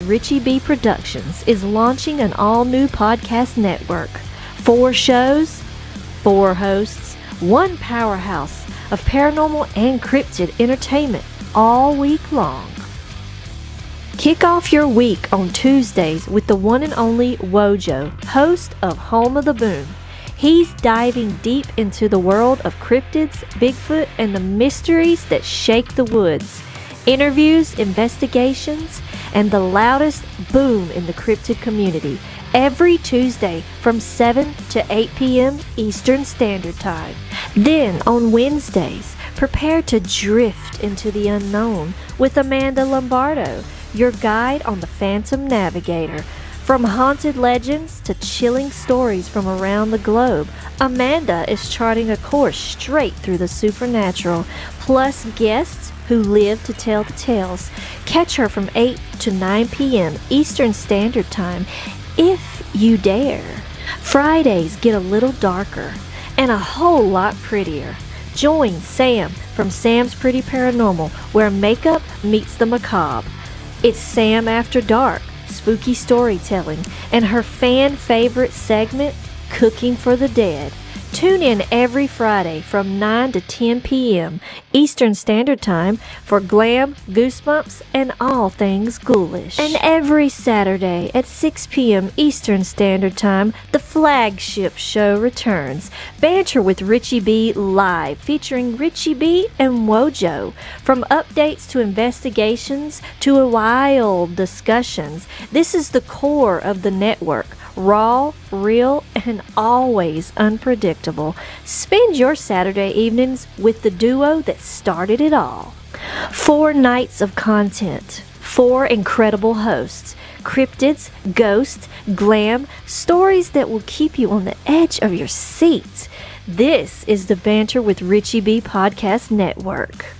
Richie B. Productions is launching an all-new podcast network. 4 shows, 4 hosts, 1 powerhouse of paranormal and cryptid entertainment all week long. Kick off your week on Tuesdays with the one and only Wojo, host of Home of the Boom. He's diving deep into the world of cryptids, Bigfoot, and the mysteries that shake the woods. Interviews, investigations, and the loudest boom in the cryptid community. Every Tuesday from 7 to 8 p.m. Eastern Standard Time. Then on Wednesdays, prepare to drift into the unknown with Amanda Lombardo, your guide on the Phantom Navigator. From haunted legends to chilling stories from around the globe, Amanda is charting a course straight through the supernatural, plus guests who live to tell the tales. Catch her from 8 to 9 p.m. Eastern Standard Time, if you dare. Fridays get a little darker and a whole lot prettier. Join Sam from Sam's Pretty Paranormal, where makeup meets the macabre. It's Sam After Dark, spooky storytelling, and her fan favorite segment, Cooking for the Dead. Tune in every Friday from 9 to 10 p.m. Eastern Standard Time for glam, goosebumps, and all things ghoulish. And every Saturday at 6 p.m. Eastern Standard Time, the flagship show returns. Banter with Richie B live, featuring Richie B and Wojo. From updates to investigations to wild discussions, this is the core of the network. Raw, real, and always unpredictable. Spend your Saturday evenings with the duo that started it all. 4 nights of content, 4 incredible hosts, cryptids, ghosts, glam, stories that will keep you on the edge of your seat. This is the Banter with Richie B Podcast Network.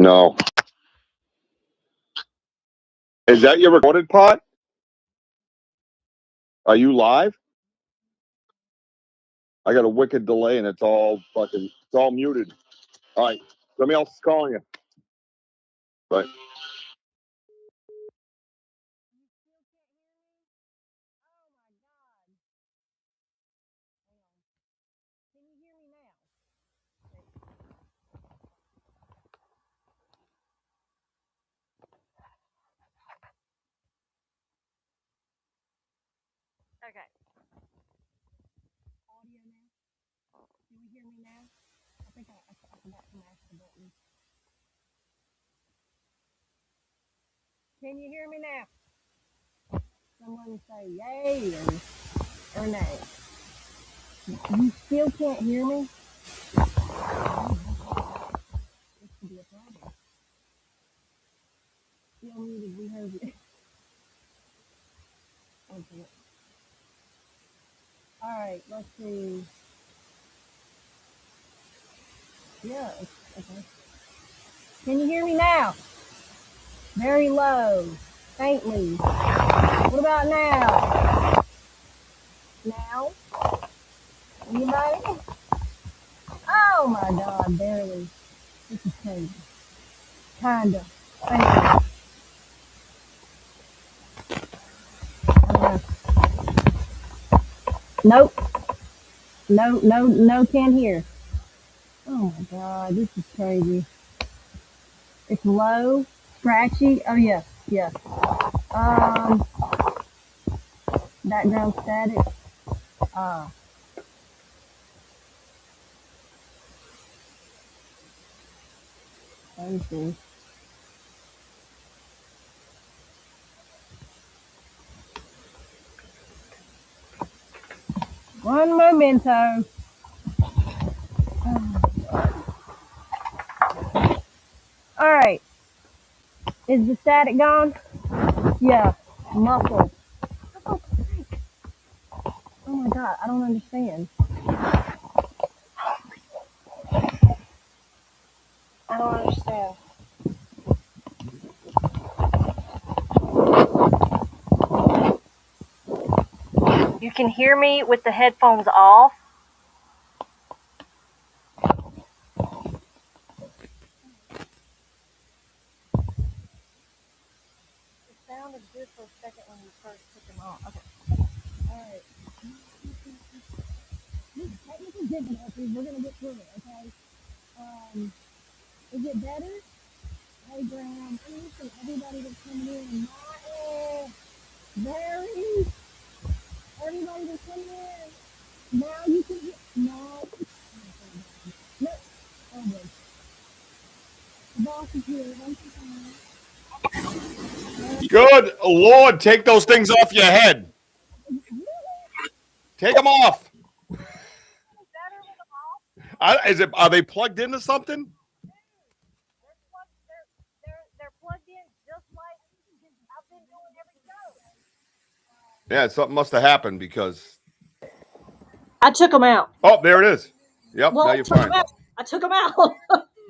No. Is that your recorded pot? Are you live? I got a wicked delay and it's all muted. All right. Somebody else is calling you. Right. Okay. Audio now. Can you hear me now? I think I forgot to mash the button. Can you hear me now? Someone say yay or nay. You still can't hear me? This could be a problem. Still muted, we heard you. Okay. Alright, let's see. Yeah, okay. Can you hear me now? Very low. Faintly. What about now? Now? Anybody? Oh my god, barely. This is crazy. Kinda. Faintly. Nope. No, can't hear. Oh my god, this is crazy. It's low, scratchy. Oh yeah. Background static. Let me see. One memento. All right. Is the static gone? Yeah. Muffled. Oh my god, I don't understand. I don't understand. You can hear me with the headphones off. It sounded good for a second when you first took them off. Okay. Alright. These technical difficulties, we're gonna get through it, okay? Is it better? Hey Graham, listen, everybody that's coming in, Barry, everybody that's coming in, now you can get, no, oh boy, the boss is here, one second. Good Lord, take those things off your head. Take them off. Are they plugged into something? They're plugged in just like I've been doing every show. Yeah, something must have happened because I took them out. Oh, there it is. Yep, Well, now you're fine. I took them out.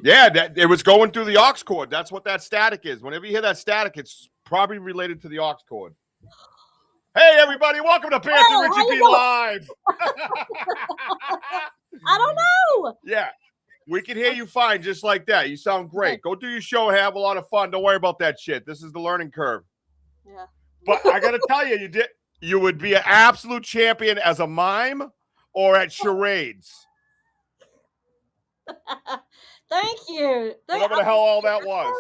Yeah, it was going through the aux cord. That's what that static is. Whenever you hear that static, it's probably related to the aux cord. Hey, everybody, welcome to Panther Richard B. Live. I don't know. Yeah, we can hear you fine just like that. You sound great. Go do your show, have a lot of fun. Don't worry about that shit. This is the learning curve. Yeah. But I got to tell you, you would be an absolute champion as a mime or at charades. Thank you. Whatever the hell all that was.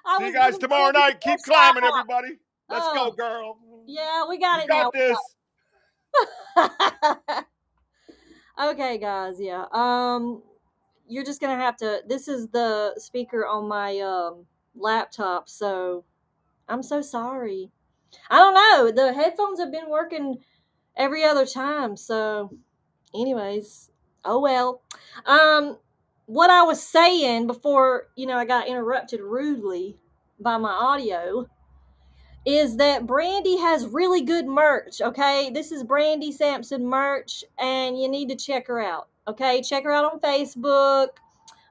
I don't know. See you guys tomorrow night. Keep climbing, everybody. Let's go, girl. Yeah, we got it now. This. Okay, guys. Yeah. You're just gonna have to. This is the speaker on my laptop, so I'm so sorry. I don't know. The headphones have been working every other time, so anyways, oh well. What I was saying before, I got interrupted rudely by my audio is that Brandy has really good merch, okay? This is Brandy Sampson merch, and you need to check her out, okay? Check her out on Facebook.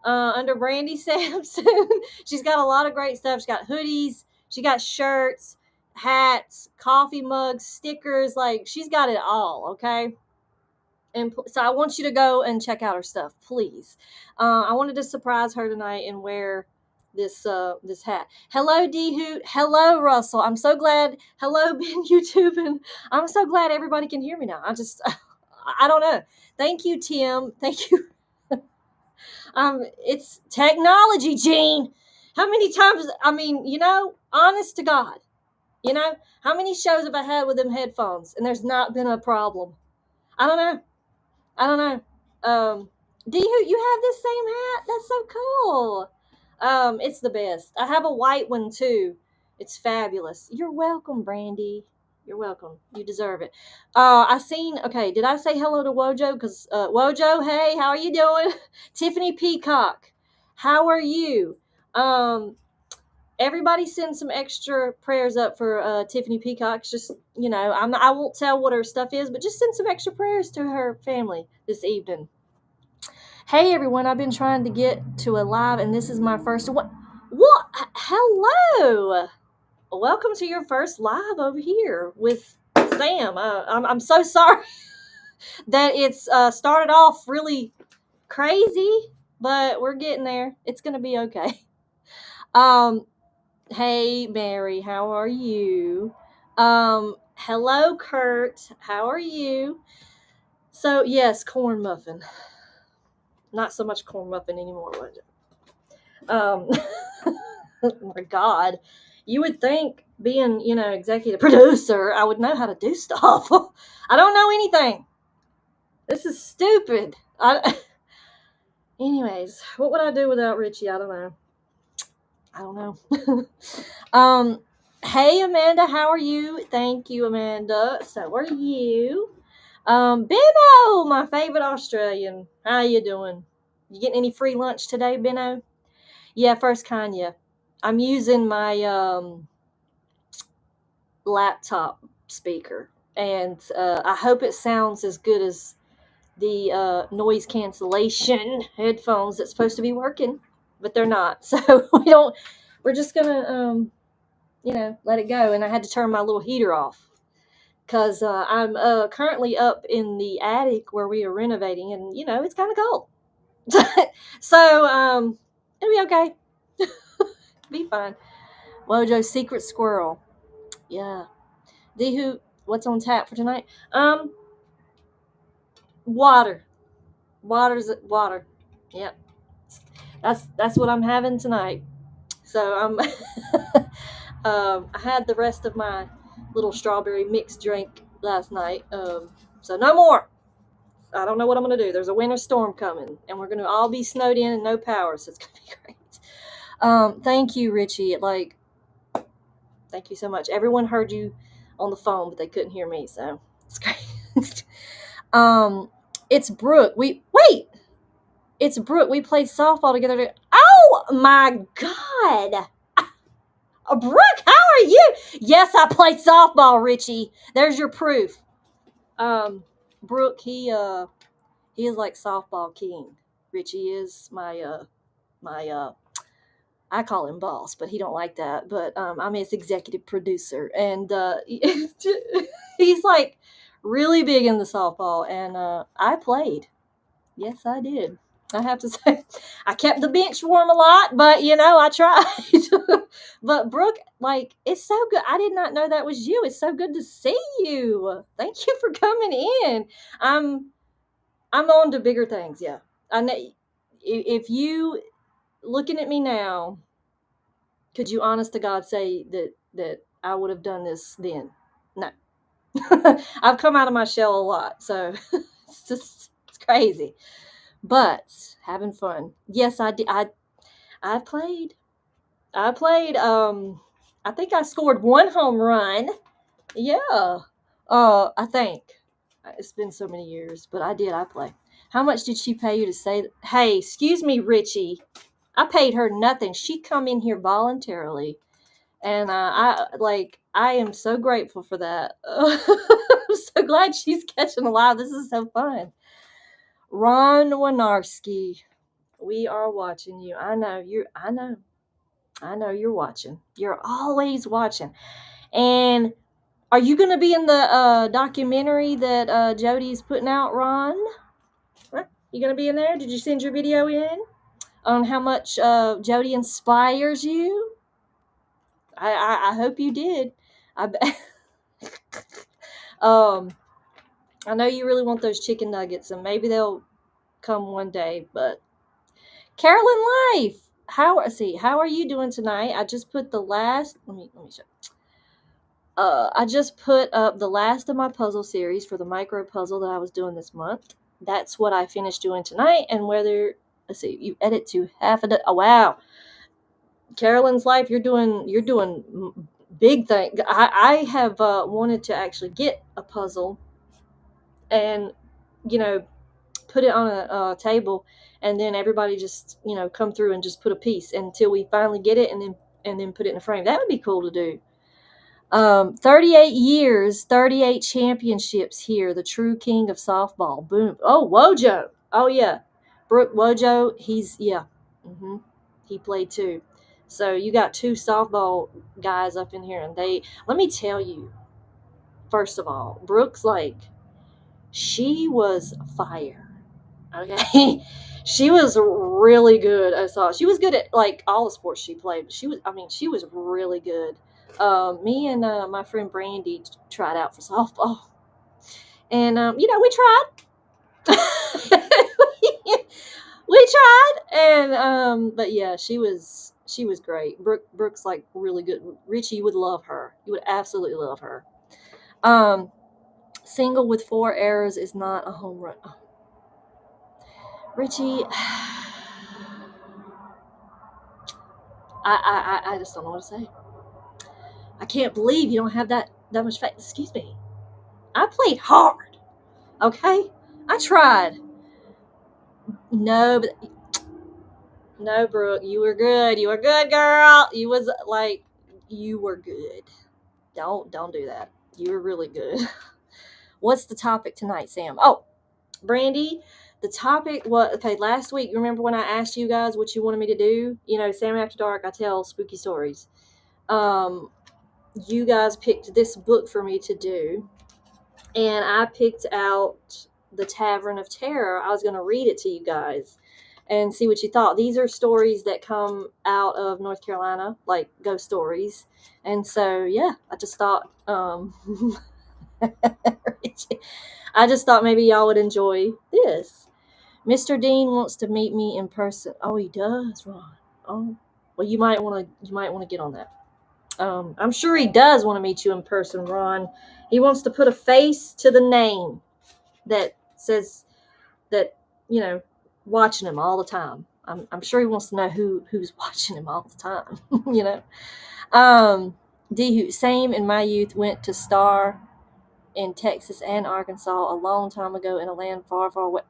under Brandy Sampson. She's got a lot of great stuff. She's got hoodies. She got shirts, hats, coffee mugs, stickers. Like, she's got it all, okay? And so I want you to go and check out her stuff, please. I wanted to surprise her tonight and wear this hat. Hello, D Hoot. Hello, Russell. I'm so glad. Hello, Ben YouTube, and I'm so glad everybody can hear me now. I don't know. Thank you, Tim. Thank you. It's technology, Gene. How many times? I mean, honest to God, how many shows have I had with them headphones and there's not been a problem? I don't know. Do you have this same hat? That's so cool. It's the best. I have a white one too. It's fabulous. You're welcome, Brandy. You're welcome. You deserve it. Okay, did I say hello to Wojo? Because, Wojo, hey, how are you doing? Tiffany Peacock, how are you? Everybody send some extra prayers up for Tiffany Peacock. Just, I won't tell what her stuff is, but just send some extra prayers to her family this evening. Hey, everyone, I've been trying to get to a live, and this is my first one. What? Hello. Welcome to your first live over here with Sam. I'm so sorry that it's started off really crazy, but we're getting there. It's going to be okay. Hey, Mary, how are you? Hello, Kurt. How are you? So, yes, corn muffin. Not so much corn muffin anymore, was it? Oh my God. You would think being, executive producer, I would know how to do stuff. I don't know anything. This is stupid. Anyways, what would I do without Richie? I don't know. Hey, Amanda, how are you? Thank you, Amanda. So are you. Benno, my favorite Australian. How you doing? You getting any free lunch today, Benno? Yeah, first kind, yeah. I'm using my laptop speaker, and I hope it sounds as good as the noise cancellation headphones that's supposed to be working, but they're not. So we're just gonna let it go. And I had to turn my little heater off because I'm currently up in the attic where we are renovating, and it's kind of cold. So it'll be okay. Be fine. Wojo secret squirrel. Yeah. Dehu, what's on tap for tonight? Water. Water. Yep. That's what I'm having tonight. So I had the rest of my little strawberry mixed drink last night. So no more. I don't know what I'm gonna do. There's a winter storm coming, and we're gonna all be snowed in and no power. So it's gonna be great. Thank you, Richie. Thank you so much. Everyone heard you on the phone, but they couldn't hear me, so it's great. It's Brooke. It's Brooke. We played softball together. Oh my God. Brooke, how are you? Yes, I played softball, Richie. There's your proof. Brooke, he is like softball king. Richie is my I call him boss, but he don't like that. But I'm his executive producer, and he's like really big in the softball. And I played. Yes, I did. I have to say, I kept the bench warm a lot, but I tried. But Brooke, it's so good. I did not know that was you. It's so good to see you. Thank you for coming in. I'm on to bigger things. Yeah, I know. If you looking at me now, could you honest to God say that I would have done this then? No. I've come out of my shell a lot, so it's crazy. But having fun. Yes, I did. I played. I think I scored one home run. Yeah. I think. It's been so many years, but I played. How much did she pay you to say that? Hey, excuse me, Richie. I paid her nothing. She come in here voluntarily. And I am so grateful for that. I'm so glad she's catching alive. This is so fun. Ron Winarski. We are watching you. I know you're watching. You're always watching. And are you going to be in the documentary that Jody's putting out, Ron? Huh? You going to be in there? Did you send your video in on how much Jody inspires you? I hope you did. I bet. I know you really want those chicken nuggets, and maybe they'll come one day. But Carolyn Life, how are you doing tonight? I just put the last. Let me show. I just put up the last of my puzzle series for the micro puzzle that I was doing this month. That's what I finished doing tonight. And whether you edit to half a day. Oh wow, Carolyn's Life, you're doing big thing. I have wanted to actually get a puzzle and put it on a table, and then everybody just come through and just put a piece until we finally get it, and then put it in a frame. That would be cool to do. 38 years, 38 championships here. The true king of softball. Boom. Oh, Wojo. Oh yeah, Brooke Wojo. He played too. So you got two softball guys up in here, and let me tell you, first of all, Brooke's she was fire. Okay. She was really good. She was good at all the sports she played, but she was really good. Me and my friend Brandy tried out for softball, and we tried. We tried, and but yeah, she was great. Brooke's really good. Richie, you would love her. You would absolutely love her. Single with 4 errors is not a home run. Oh. Richie, I just don't know what to say. I can't believe you don't have that much faith. Excuse me. I played hard. Okay? I tried. No, Brooke, you were good. You were good, girl. You were good. Don't do that. You were really good. What's the topic tonight, Sam? Oh, Brandy, the topic was, okay, last week, remember when I asked you guys what you wanted me to do? Sam After Dark, I tell spooky stories. You guys picked this book for me to do, and I picked out The Tavern of Terror. I was going to read it to you guys and see what you thought. These are stories that come out of North Carolina, like ghost stories. And so, yeah, I just thought, maybe y'all would enjoy this. Mr. Dean wants to meet me in person. Oh, he does, Ron. Oh, well, you might want to get on that. I'm sure he does want to meet you in person, Ron. He wants to put a face to the name that says that, watching him all the time. I'm sure he wants to know who's watching him all the time, Same in my youth, went to Star in Texas and Arkansas a long time ago in a land far, far away.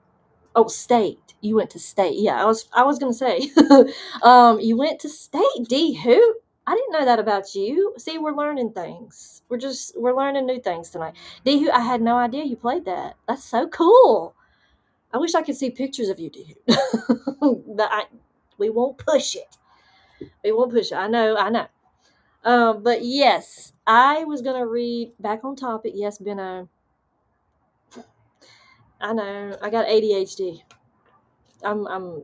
Oh, state. You went to state. Yeah, I was going to say. You went to state, D. Who? I didn't know that about you. See, we're learning things. We're learning new things tonight. D. Who? I had no idea you played that. That's so cool. I wish I could see pictures of you, D. But we won't push it. I know. But yes, I was going to read back on topic. Yes, Benno. I know. I got ADHD. I'm all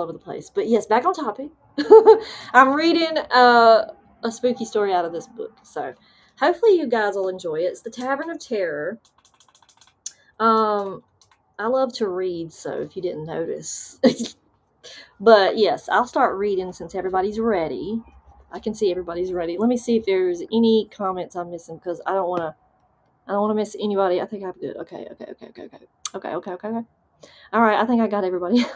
over the place. But yes, back on topic. I'm reading a spooky story out of this book. So hopefully you guys will enjoy it. It's The Tavern of Terror. I love to read, so if you didn't notice. But yes, I'll start reading since everybody's ready. I can see everybody's ready. Let me see if there's any comments I'm missing, because I don't want to miss anybody. I think I'm good. Okay. All right, I think I got everybody.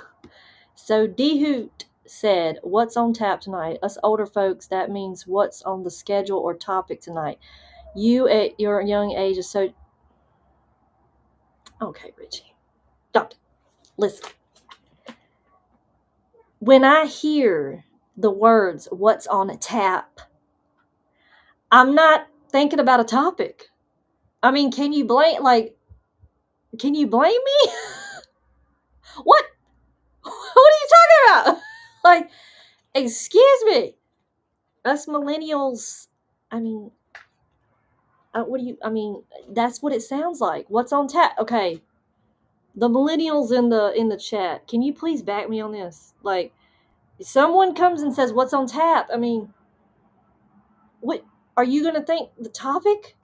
So D Hoot said, "What's on tap tonight? Us older folks, that means what's on the schedule or topic tonight. You at your young age is so..." Okay, Richie. Doctor, listen. When I hear the words, "what's on tap," I'm not thinking about a topic. I mean, can you blame me? What? Excuse me. Us millennials, I mean, that's what it sounds like. What's on tap? Okay. The millennials in the chat, can you please back me on this? Like, if someone comes and says, what's on tap? I mean, what are you going to think the topic?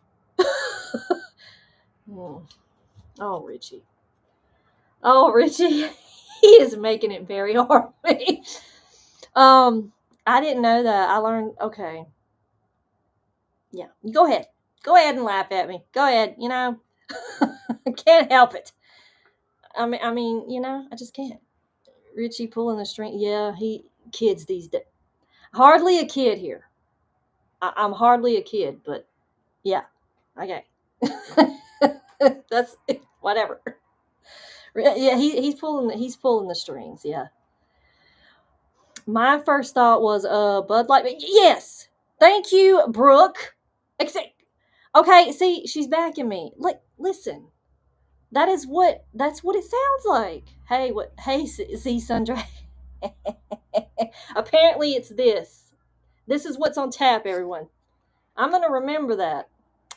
Oh, Richie. Oh, Richie. He is making it very hard for me. I didn't know that. I learned, okay. Yeah, go ahead. Go ahead and laugh at me. Go ahead, I can't help it. I mean, I just can't. Richie pulling the string. Yeah, kids these days. Hardly a kid here. I'm hardly a kid, but yeah. Okay. That's whatever. Yeah, he's pulling the strings, yeah. My first thought was Bud Light. Yes. Thank you, Brooke. Okay, see, she's backing me. Listen. That's what it sounds like. Hey, Z Sundray. Apparently it's this. This is what's on tap, everyone. I'm going to remember that.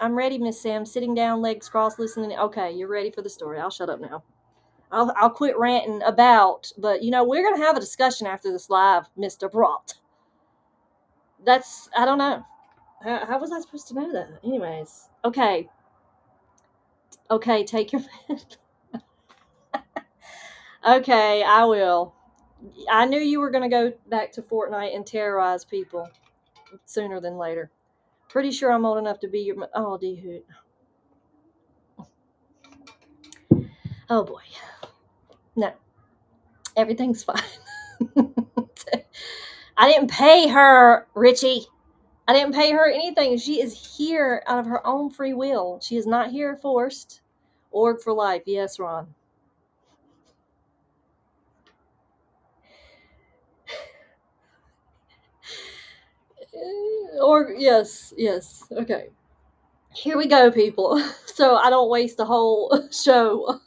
I'm ready, Miss Sam. Sitting down, legs crossed, listening. Okay, you're ready for the story. I'll shut up now. I'll quit ranting about, but we're going to have a discussion after this live, Mr. Brought. I don't know. How was I supposed to know that? Anyways, okay. Okay, take your Okay, I will. I knew you were going to go back to Fortnite and terrorize people sooner than later. Pretty sure I'm old enough to be your... Oh, D-Hoot. Oh, boy. No. Everything's fine. I didn't pay her, Richie. I didn't pay her anything. She is here out of her own free will. She is not here forced. Org for life. Yes, Ron. Yes. Okay. Here we go, people. So I don't waste the whole show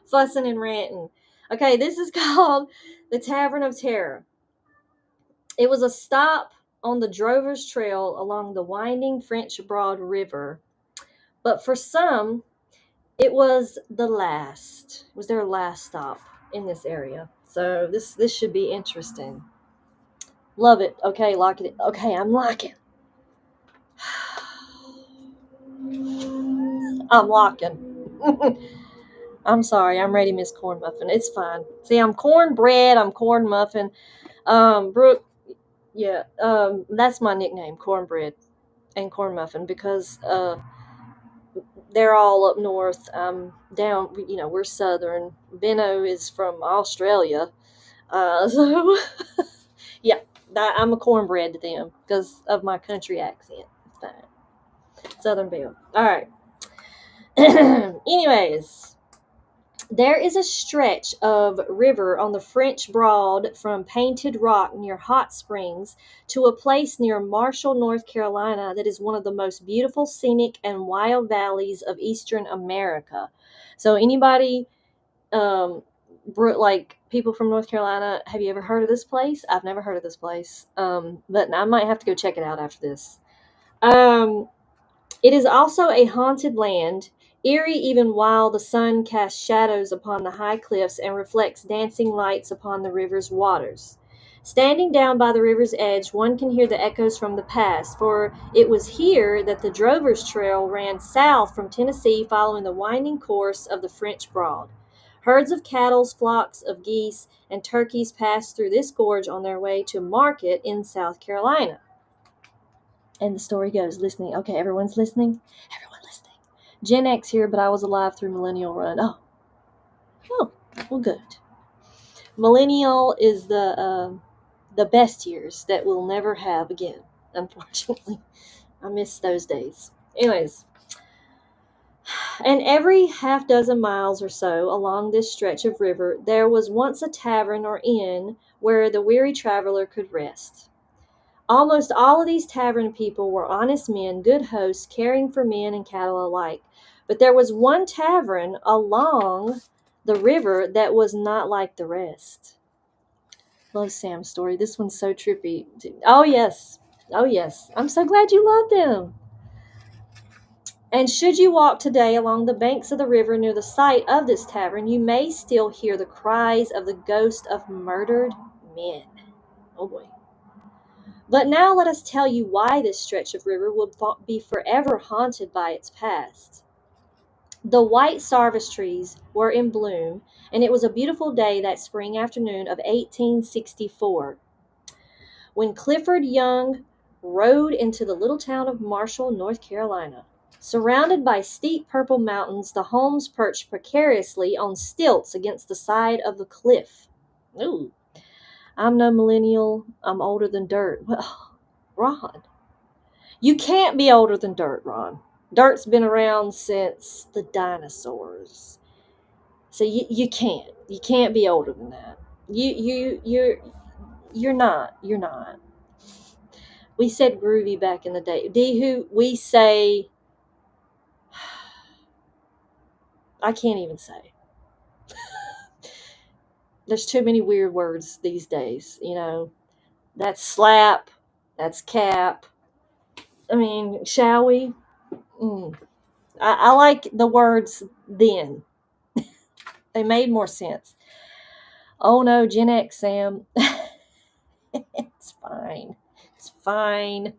fussing and ranting. Okay, this is called the Tavern of Terror. It was a stop on the Drover's Trail along the winding French Broad River. But for some, it was their last stop in this area. So this should be interesting. Love it. Okay, lock it. Okay, I'm locking. I'm locking. I'm sorry. I'm ready, Miss Corn Muffin. It's fine. See, I'm cornbread. I'm corn muffin. Brooke, yeah, that's my nickname, cornbread and corn muffin, because they're all up north. Down, we're southern. Benno is from Australia. So, yeah, I'm a cornbread to them because of my country accent. It's fine. Southern Belle. All right. Anyways, there is a stretch of river on the French Broad from Painted Rock near Hot Springs to a place near Marshall, North Carolina that is one of the most beautiful, scenic, and wild valleys of Eastern America. So anybody, like people from North Carolina, have you ever heard of this place? I've never heard of this place, but I might have to go check it out after this. It is also a haunted land, eerie even while the sun casts shadows upon the high cliffs and reflects dancing lights upon the river's waters. Standing down by the river's edge, one can hear the echoes from the past, for it was here that the Drover's Trail ran south from Tennessee following the winding course of the French Broad. Herds of cattle, flocks of geese, and turkeys passed through this gorge on their way to market in South Carolina. And the story goes, listening. Okay, everyone's listening? Everyone listening. Gen X here, but I was alive through Millennial Run. Oh, well, good. Millennial is the best years that we'll never have again, unfortunately. I miss those days. Anyways, and every half dozen miles or so along this stretch of river, there was once a tavern or inn where the weary traveler could rest. Almost all of these tavern people were honest men, good hosts, caring for men and cattle alike. But there was one tavern along the river that was not like the rest. Love Sam's story. This one's so trippy. Oh, yes. Oh, yes. I'm so glad you love them. And should you walk today along the banks of the river near the site of this tavern, you may still hear the cries of the ghost of murdered men. Oh, boy. But now let us tell you why this stretch of river will be forever haunted by its past. The white sarvice trees were in bloom, and it was a beautiful day that spring afternoon of 1864 when Clifford Young rode into the little town of Marshall, North Carolina. Surrounded by steep purple mountains, the homes perched precariously on stilts against the side of the cliff. Ooh, I'm no millennial. I'm older than dirt. Well, Ron, you can't be older than dirt, Ron. Dirt's been around since the dinosaurs. So you can't. You can't be older than that. You're not. You're not. We said groovy back in the day. Who we say I can't even say. There's too many weird words these days, you know. That's slap. That's cap. I mean, shall we? I like the words then. They made more sense. Oh no, Gen X, Sam. It's fine. It's fine.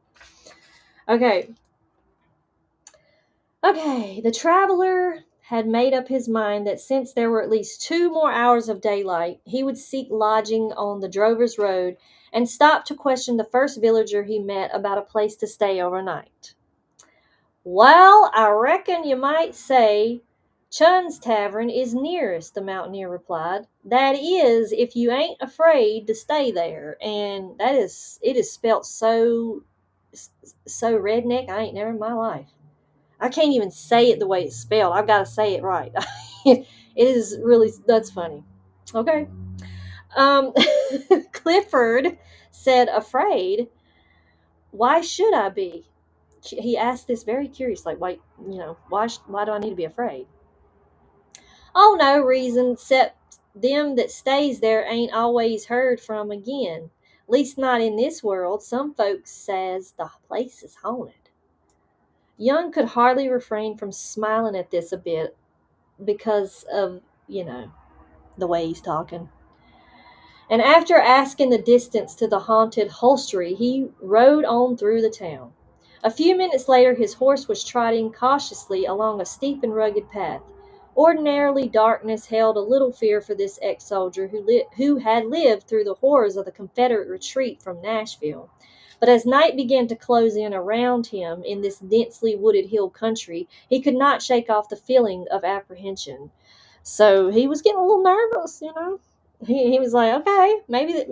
Okay. Okay, the traveler had made up his mind that since there were at least 2 more hours of daylight, he would seek lodging on the Drover's Road and stop to question the first villager he met about a place to stay overnight. Well, I reckon you might say Chun's Tavern is nearest, the mountaineer replied. That is, if you ain't afraid to stay there. And it is spelt so redneck, I ain't never in my life. I can't even say it the way it's spelled. I've got to say it right. It is really, that's funny. Okay. Clifford said, afraid. Why should I be? He asked this very curious, like, why do I need to be afraid? Oh, no reason, except them that stays there ain't always heard from again. Least not in this world. Some folks says the place is haunted. Young could hardly refrain from smiling at this a bit because of, the way he's talking. And after asking the distance to the haunted hostelry, he rode on through the town. A few minutes later, his horse was trotting cautiously along a steep and rugged path. Ordinarily, darkness held a little fear for this ex-soldier who had lived through the horrors of the Confederate retreat from Nashville. But as night began to close in around him in this densely wooded hill country, he could not shake off the feeling of apprehension. So he was getting a little nervous, He was like, okay, maybe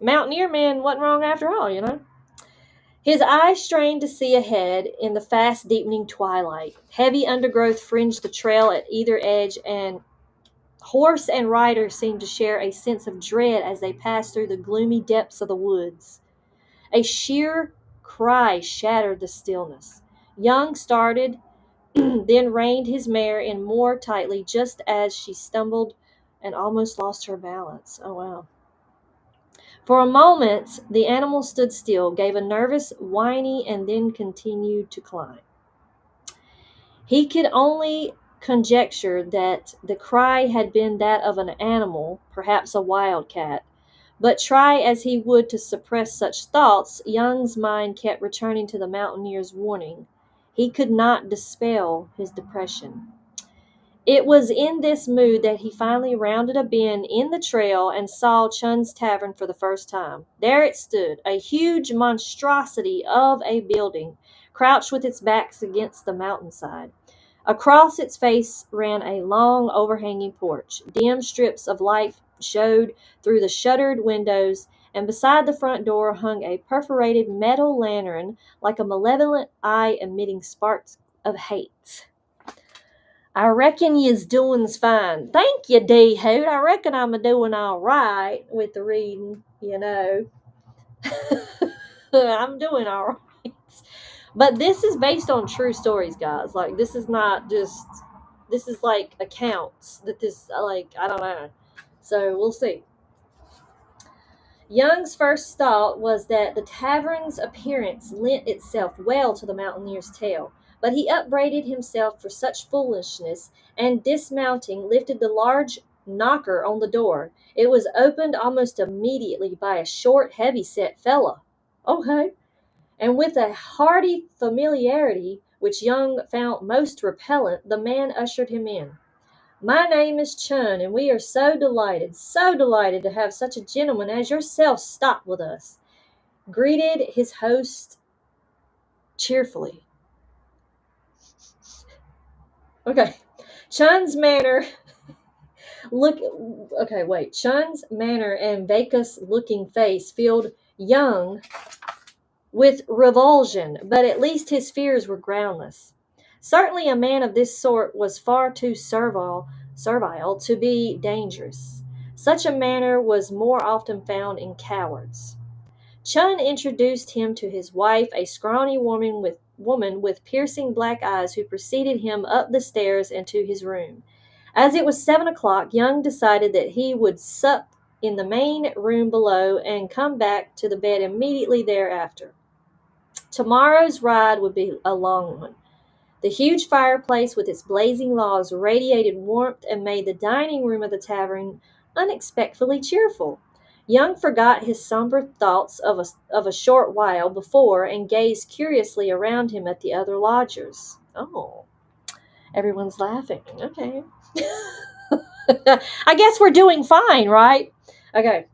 Mountaineer Man wasn't wrong after all. His eyes strained to see ahead in the fast deepening twilight. Heavy undergrowth fringed the trail at either edge, and horse and rider seemed to share a sense of dread as they passed through the gloomy depths of the woods. A sheer cry shattered the stillness. Young started, then reined his mare in more tightly just as she stumbled and almost lost her balance. Oh, wow. For a moment, the animal stood still, gave a nervous whiny, and then continued to climb. He could only conjecture that the cry had been that of an animal, perhaps a wildcat. But try as he would to suppress such thoughts, Young's mind kept returning to the mountaineer's warning. He could not dispel his depression. It was in this mood that he finally rounded a bend in the trail and saw Chun's Tavern for the first time. There it stood, a huge monstrosity of a building, crouched with its back against the mountainside. Across its face ran a long, overhanging porch. Dim strips of light showed through the shuttered windows, and beside the front door hung a perforated metal lantern like a malevolent eye emitting sparks of hate. I reckon you's doin's fine. Thank you, D-Hoot. I reckon I'm a-doing all right with the reading, I'm doing all right. But this is based on true stories, guys. Like, this is not just... This is, like, accounts that this, like, I don't know. So we'll see. Young's first thought was that the tavern's appearance lent itself well to the mountaineer's tale, but he upbraided himself for such foolishness, and dismounting, lifted the large knocker on the door. It was opened almost immediately by a short, heavy-set fellow. Okay. And with a hearty familiarity which Young found most repellent, the man ushered him in. My name is Chun, and we are so delighted to have such a gentleman as yourself stop with us, greeted his host cheerfully. Okay. Chun's manner Chun's manner and vacant-looking face filled Young with revulsion, but at least his fears were groundless. Certainly a man of this sort was far too servile to be dangerous. Such a manner was more often found in cowards. Chun introduced him to his wife, a scrawny woman with piercing black eyes, who preceded him up the stairs and to his room. As it was 7 o'clock, Young decided that he would sup in the main room below and come back to the bed immediately thereafter. Tomorrow's ride would be a long one. The huge fireplace with its blazing logs radiated warmth and made the dining room of the tavern unexpectedly cheerful. Young forgot his somber thoughts of a short while before and gazed curiously around him at the other lodgers. Oh, everyone's laughing. Okay. I guess we're doing fine, right? Okay.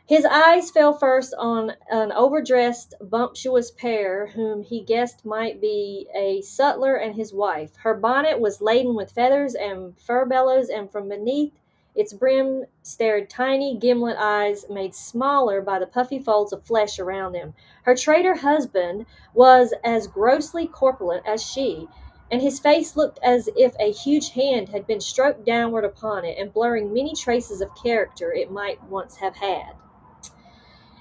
His eyes fell first on an overdressed, bumptious pair whom he guessed might be a sutler and his wife. Her bonnet was laden with feathers and furbelows, and from beneath its brim stared tiny gimlet eyes made smaller by the puffy folds of flesh around them. Her traitor husband was as grossly corpulent as she, and his face looked as if a huge hand had been stroked downward upon it and blurring many traces of character it might once have had.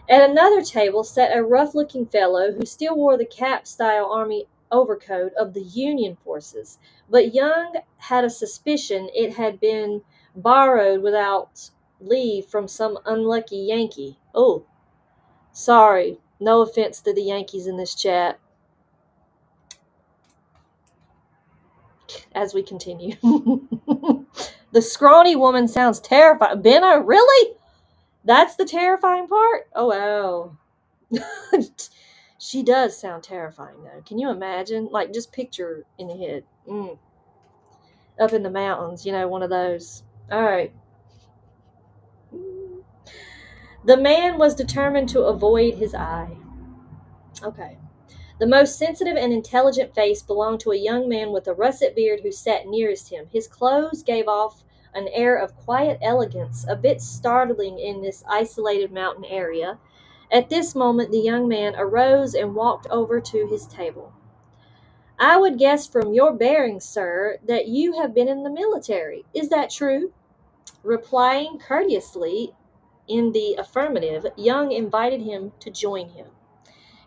At another table sat a rough-looking fellow who still wore the cap-style army overcoat of the Union forces, but Young had a suspicion it had been borrowed without leave from some unlucky Yankee. Oh, sorry, no offense to the Yankees in this chat. As we continue. The scrawny woman sounds terrifying. Benno, really? That's the terrifying part? Oh, wow. She does sound terrifying, though. Can you imagine? Like, just picture in the head. Up in the mountains, one of those. All right. The man was determined to avoid his eye. Okay. The most sensitive and intelligent face belonged to a young man with a russet beard who sat nearest him. His clothes gave off an air of quiet elegance, a bit startling in this isolated mountain area. At this moment, the young man arose and walked over to his table. I would guess from your bearing, sir, that you have been in the military. Is that true? Replying courteously in the affirmative, Young invited him to join him.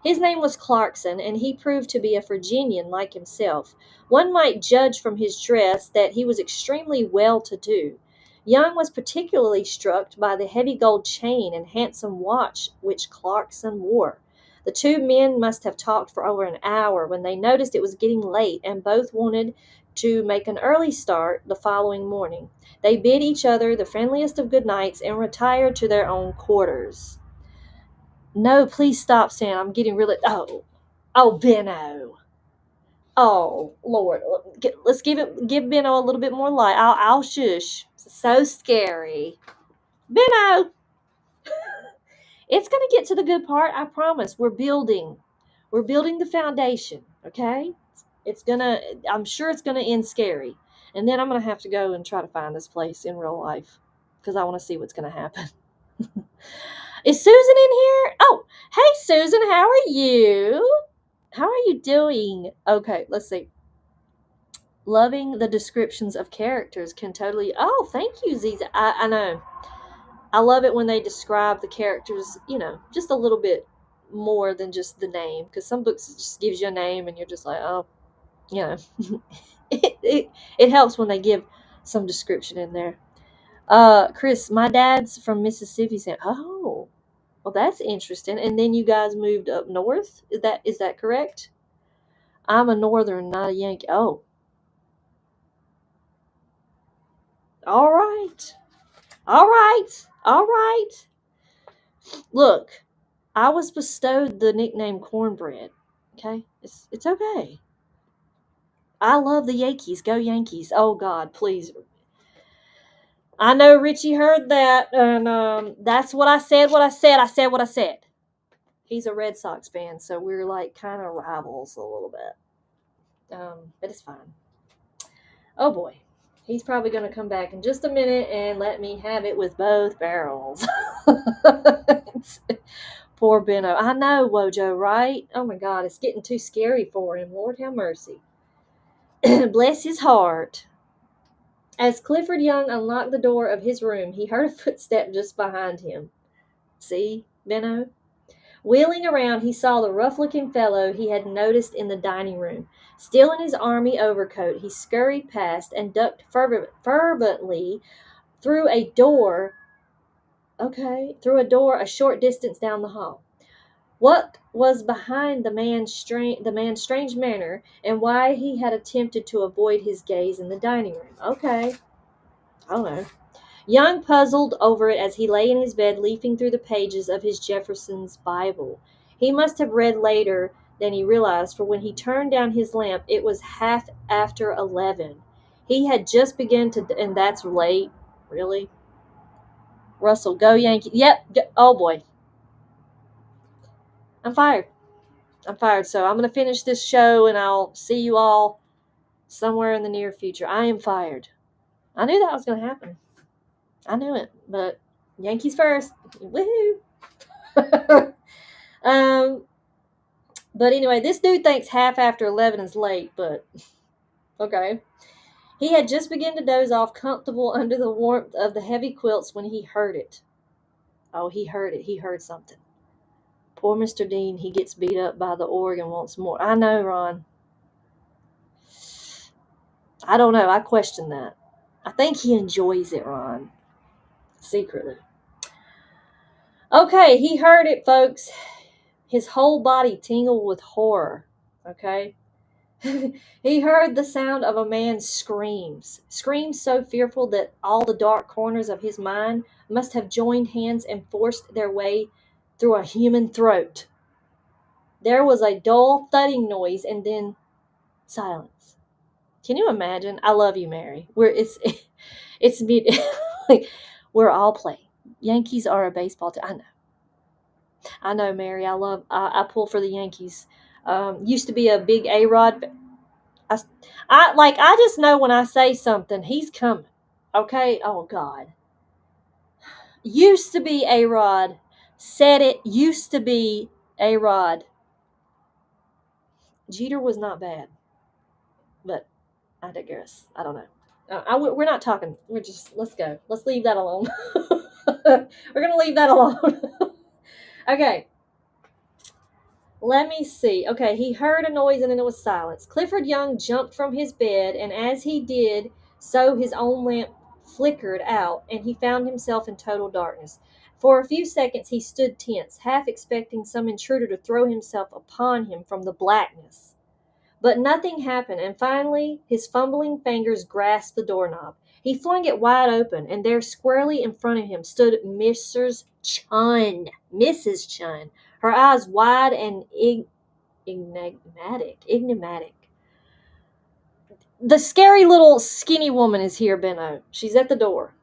His name was Clarkson, and he proved to be a Virginian like himself. One might judge from his dress that he was extremely well-to-do. Young was particularly struck by the heavy gold chain and handsome watch which Clarkson wore. The two men must have talked for over an hour when they noticed it was getting late, and both wanted to make an early start the following morning. They bid each other the friendliest of good nights and retired to their own quarters. No, please stop, Sam. I'm getting really... Oh, Benno. Oh, Lord. Let's give Benno a little bit more light. I'll shush. It's so scary. Benno! It's going to get to the good part, I promise. We're building the foundation, okay? I'm sure it's going to end scary. And then I'm going to have to go and try to find this place in real life because I want to see what's going to happen. Is Susan in here? Oh, hey, Susan, how are you? How are you doing? Okay, let's see. Loving the descriptions of characters can totally... Oh, thank you, Ziza. I know. I love it when they describe the characters, just a little bit more than just the name. Because some books just gives you a name and you're just like, oh, it helps when they give some description in there. Chris, my dad's from Mississippi. Said, oh, well, that's interesting. And then you guys moved up north. Is that correct? I'm a northern, not a Yankee. Oh, all right, all right, all right. Look, I was bestowed the nickname Cornbread. Okay, it's okay. I love the Yankees. Go Yankees. Oh God, please. I know Richie heard that, and that's what I said. What I said. I said what I said. He's a Red Sox fan, so we're like kind of rivals a little bit. But it's fine. Oh boy, he's probably gonna come back in just a minute and let me have it with both barrels. Poor Benno. I know, Wojo, right? Oh my God, it's getting too scary for him. Lord have mercy. Bless his heart. As Clifford Young unlocked the door of his room, he heard a footstep just behind him. See, Benno? Wheeling around, he saw the rough-looking fellow he had noticed in the dining room. Still in his army overcoat, he scurried past and ducked fervently through a door. Through a door a short distance down the hall. What was behind the man's strange manner, and why he had attempted to avoid his gaze in the dining room? Okay, I don't know. Young puzzled over it as he lay in his bed, leafing through the pages of his Jefferson's Bible. He must have read later than he realized, for when he turned down his lamp, it was half after 11. He had just begun to, and that's late, really. Russell, go Yankee. Yep. Oh boy, I'm fired. So I'm going to finish this show, and I'll see you all somewhere in the near future. I am fired. I knew that was going to happen. I knew it, but Yankees first. Woohoo! But anyway, this dude thinks half after 11 is late, but okay. He had just begun to doze off, comfortable under the warmth of the heavy quilts, when he heard it. Oh, he heard it. He heard something. Poor Mr. Dean, he gets beat up by the organ once more. I know, Ron. I don't know. I question that. I think he enjoys it, Ron. Secretly. Okay, he heard it, folks. His whole body tingled with horror. Okay? He heard the sound of a man's screams. Screams so fearful that all the dark corners of his mind must have joined hands and forced their way through a human throat. There was a dull thudding noise, and then silence. Can you imagine? I love you, Mary. It's like we're all playing. Yankees are a baseball team. I know, Mary. I pull for the Yankees. Used to be a big A-Rod. I just know when I say something, he's coming. Okay? Oh God. Used to be A-Rod. Said it. Used to be A-Rod. Jeter was not bad, but I digress. I don't know. We're not talking. Let's go. Let's leave that alone. We're gonna leave that alone. Okay. Let me see. Okay, he heard a noise and then it was silence. Clifford Young jumped from his bed, and as he did so, his own lamp flickered out, and he found himself in total darkness. For a few seconds he stood tense, half expecting some intruder to throw himself upon him from the blackness. But nothing happened, and finally his fumbling fingers grasped the doorknob. He flung it wide open, and there, squarely in front of him, stood Mrs. Chun, her eyes wide and enigmatic. The scary little skinny woman is here, Benno. She's at the door.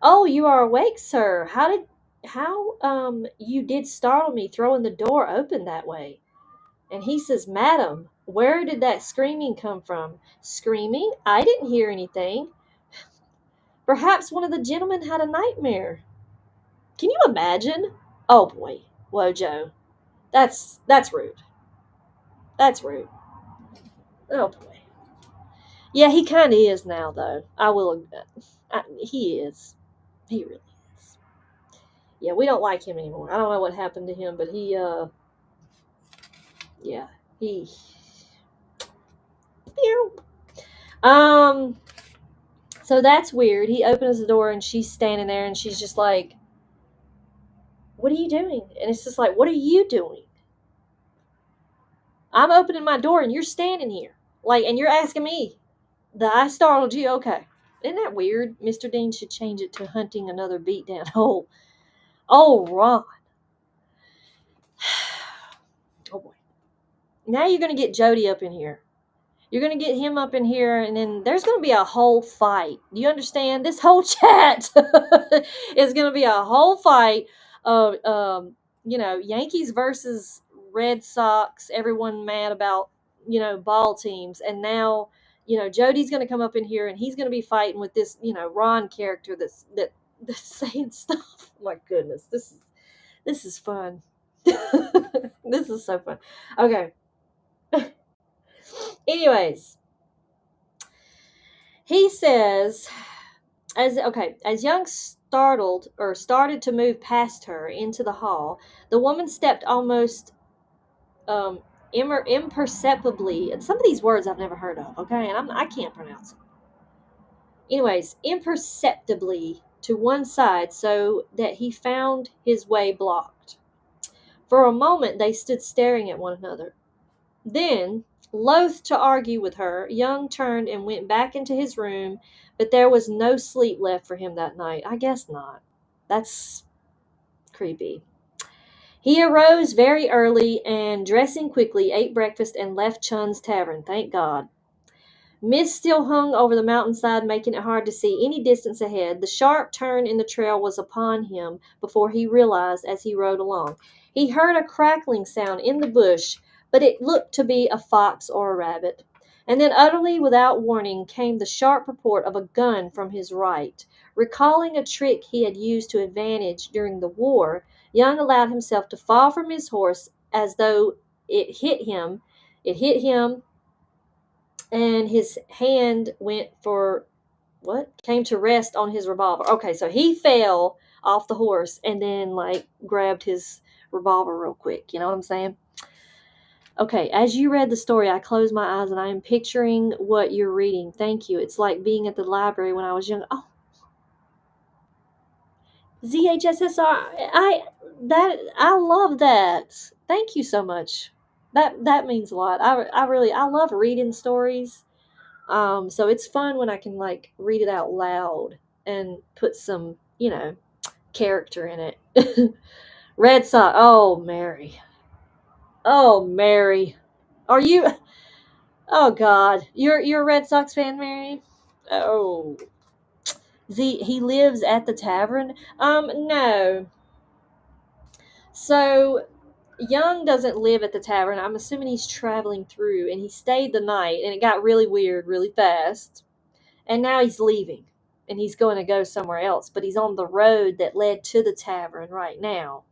Oh, you are awake, sir. How you did startle me throwing the door open that way. And he says, Madam, where did that screaming come from? Screaming? I didn't hear anything. Perhaps one of the gentlemen had a nightmare. Can you imagine? Oh boy, Wojo. That's rude. That's rude. Oh boy. Yeah, he kind of is now, though. I will admit. He is. He really is. Yeah, we don't like him anymore. I don't know what happened to him, but yeah, he. So that's weird. He opens the door and she's standing there and she's just like, what are you doing? And it's just like, what are you doing? I'm opening my door and you're standing here. Like, and you're asking me. I startled you. Okay. Isn't that weird? Mr. Dean should change it to hunting another beatdown hole. Oh, Ron. Oh, boy. Now you're going to get Jody up in here. You're going to get him up in here, and then there's going to be a whole fight. Do you understand? This whole chat is going to be a whole fight of, Yankees versus Red Sox. Everyone mad about, ball teams. And now, Jody's going to come up in here, and he's going to be fighting with this, Ron character that's saying stuff. Oh my goodness, this is fun. This is so fun. Okay. Anyways, he says, as Young started to move past her into the hall, the woman stepped almost imperceptibly. And some of these words I've never heard of, okay, and I can't pronounce them. Anyways, imperceptibly to one side so that he found his way blocked. For a moment they stood staring at one another. Then, loath to argue with her, Young turned and went back into his room, but there was no sleep left for him that night. I guess not. That's creepy. He arose very early and, dressing quickly, ate breakfast and left Chun's Tavern. Thank God. Mist still hung over the mountainside, making it hard to see any distance ahead. The sharp turn in the trail was upon him before he realized as he rode along. He heard a crackling sound in the bush, but it looked to be a fox or a rabbit. And then, utterly without warning, came the sharp report of a gun from his right. Recalling a trick he had used to advantage during the war, Young allowed himself to fall from his horse as though it hit him. It hit him, and his hand came to rest on his revolver. Okay, so he fell off the horse and then grabbed his revolver real quick. You know what I'm saying? Okay, as you read the story, I closed my eyes and I am picturing what you're reading. Thank you. It's like being at the library when I was young. Oh, ZHSSR. I love that. Thank you so much. That means a lot. I love reading stories. So it's fun when I can read it out loud and put some, character in it. Red Sox. Oh, Mary. Oh, Mary. Are you? Oh God, you're a Red Sox fan, Mary? Oh, he lives at the tavern. No. So Young doesn't live at the tavern. I'm assuming he's traveling through, and he stayed the night, and it got really weird really fast. And now he's leaving, and he's going to go somewhere else, but he's on the road that led to the tavern right now.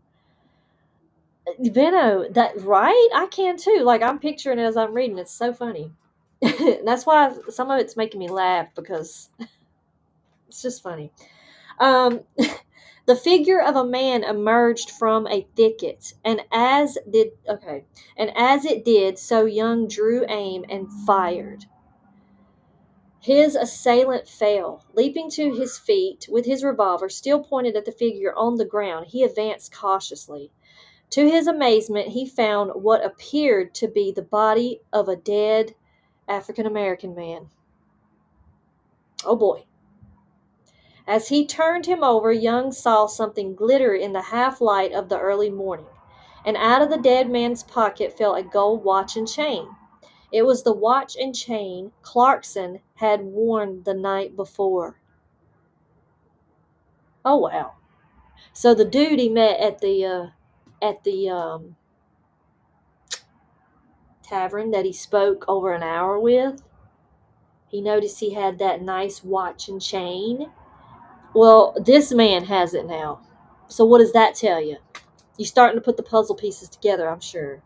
Benno, that right? I can too. I'm picturing it as I'm reading. It's so funny. That's why some of it's making me laugh, because it's just funny. The figure of a man emerged from a thicket, and as it did, so Young drew aim and fired. His assailant fell. Leaping to his feet with his revolver still pointed at the figure on the ground, he advanced cautiously. To his amazement, he found what appeared to be the body of a dead African-American man. Oh boy. As he turned him over, Young saw something glitter in the half-light of the early morning, and out of the dead man's pocket fell a gold watch and chain. It was the watch and chain Clarkson had worn the night before. Oh wow! So the dude he met at the tavern that he spoke over an hour with, he noticed he had that nice watch and chain. Well, this man has it now. So what does that tell you? You're starting to put the puzzle pieces together, I'm sure.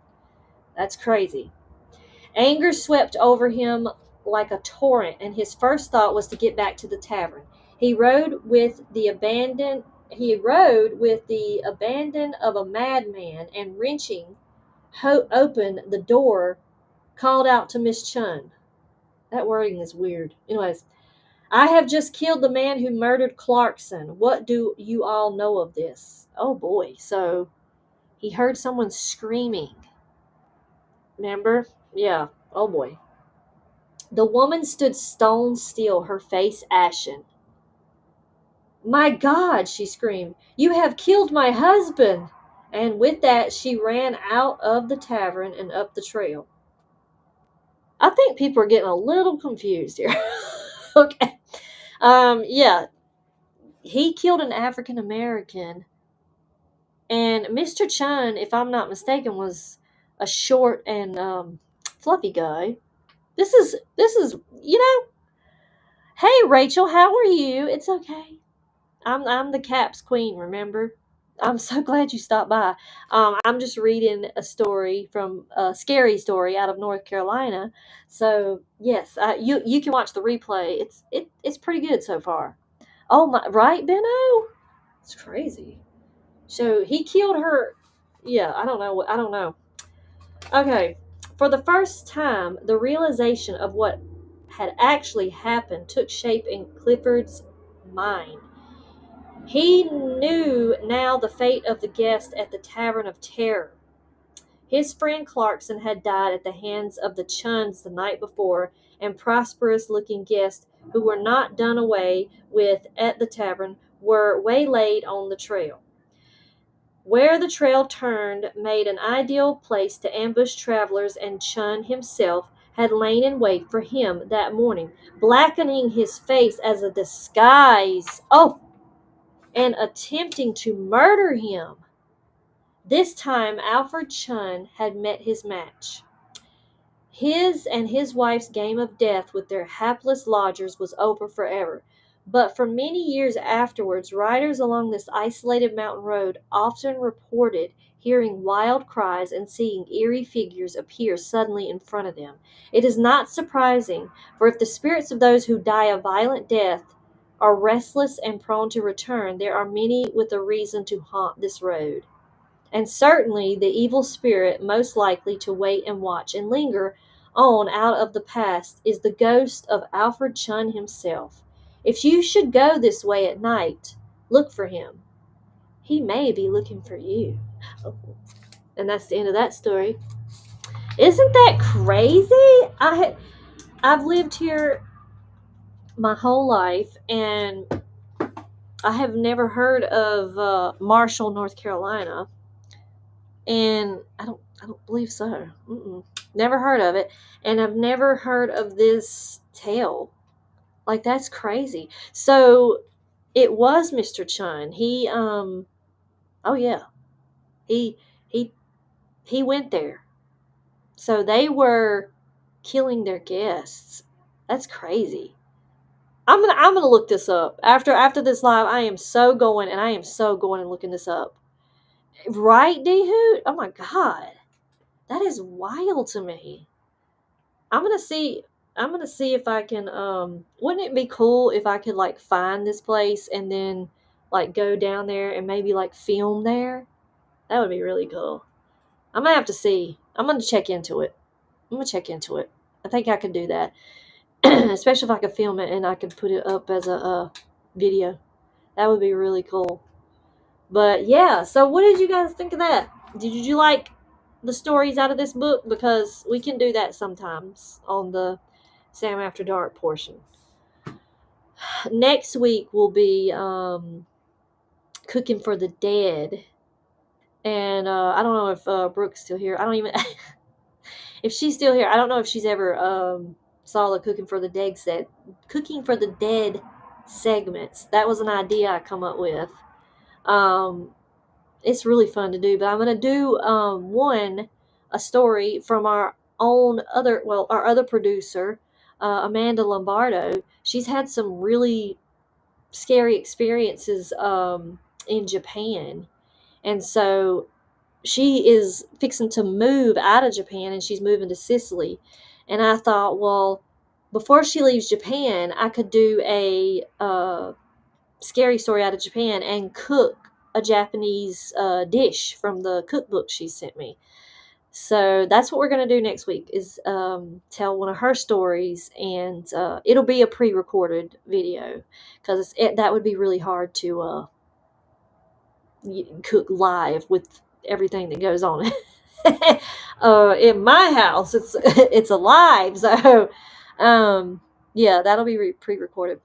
That's crazy. Anger swept over him like a torrent, and his first thought was to get back to the tavern. He rode with the abandon of a madman, and wrenching open the door, called out to Miss Chun. That wording is weird. Anyways, I have just killed the man who murdered Clarkson. What do you all know of this? Oh boy. So he heard someone screaming. Remember? Yeah. Oh boy. The woman stood stone still, her face ashen. My God, she screamed. You have killed my husband. And with that, she ran out of the tavern and up the trail. I think people are getting a little confused here. Okay. Yeah. He killed an African American. And Mr. Chun, if I'm not mistaken, was a short and fluffy guy. This is, hey Rachel, how are you? It's okay. I'm the Caps Queen, remember? I'm so glad you stopped by. I'm just reading a story from a scary story out of North Carolina. So yes, you can watch the replay. It's pretty good so far. Oh my, right, Benno? It's crazy. So he killed her. Yeah, I don't know. I don't know. Okay, for the first time, the realization of what had actually happened took shape in Clifford's mind. He knew now the fate of the guest at the Tavern of Terror. His friend Clarkson had died at the hands of the Chuns the night before, and prosperous-looking guests who were not done away with at the tavern were waylaid on the trail. Where the trail turned made an ideal place to ambush travelers, and Chun himself had lain in wait for him that morning, blackening his face as a disguise. Oh, and attempting to murder him. This time, Alfred Chun had met his match. His and his wife's game of death with their hapless lodgers was over forever. But for many years afterwards, riders along this isolated mountain road often reported hearing wild cries and seeing eerie figures appear suddenly in front of them. It is not surprising, for if the spirits of those who die a violent death are restless and prone to return, there are many with a reason to haunt this road. And certainly the evil spirit most likely to wait and watch and linger on out of the past is the ghost of Alfred Chun himself. If you should go this way at night, look for him. He may be looking for you. Oh. And that's the end of that story. Isn't that crazy? I've lived here my whole life, and I have never heard of Marshall, North Carolina. And I don't believe so. Never heard of it, and I've never heard of this tale. Like, that's crazy. So it was Mr. Chun. Oh yeah, he he he went there. So they were killing their guests. That's crazy. I'm gonna look this up after this live. I am so going and looking this up. Right, D-Hoot? Oh my God. That is wild to me. I'm gonna see. I'm gonna see if I can. Wouldn't it be cool if I could like find this place and then like go down there and maybe like film there? That would be really cool. I'm gonna have to see. I'm gonna check into it. I think I could do that, especially if I could film it and I could put it up as a video. That would be really cool. But yeah. So what did you guys think of that? Did you like the stories out of this book? Because we can do that sometimes on the Sam After Dark portion. Next week will be Cooking for the Dead. And I don't know if Brooke's still here. I don't even... if she's still here, I don't know if she's ever saw the Cooking for the Dead segments. That was an idea I come up with. It's really fun to do, but I'm going to do a story from our other producer, Amanda Lombardo. She's had some really scary experiences in Japan, and so she is fixing to move out of Japan, and she's moving to Sicily. And I thought, well, before she leaves Japan, I could do a scary story out of Japan and cook a Japanese dish from the cookbook she sent me. So that's what we're going to do next week is tell one of her stories, and it'll be a pre-recorded video because that would be really hard to cook live with everything that goes on. In my house, it's alive, so yeah, that'll be pre-recorded.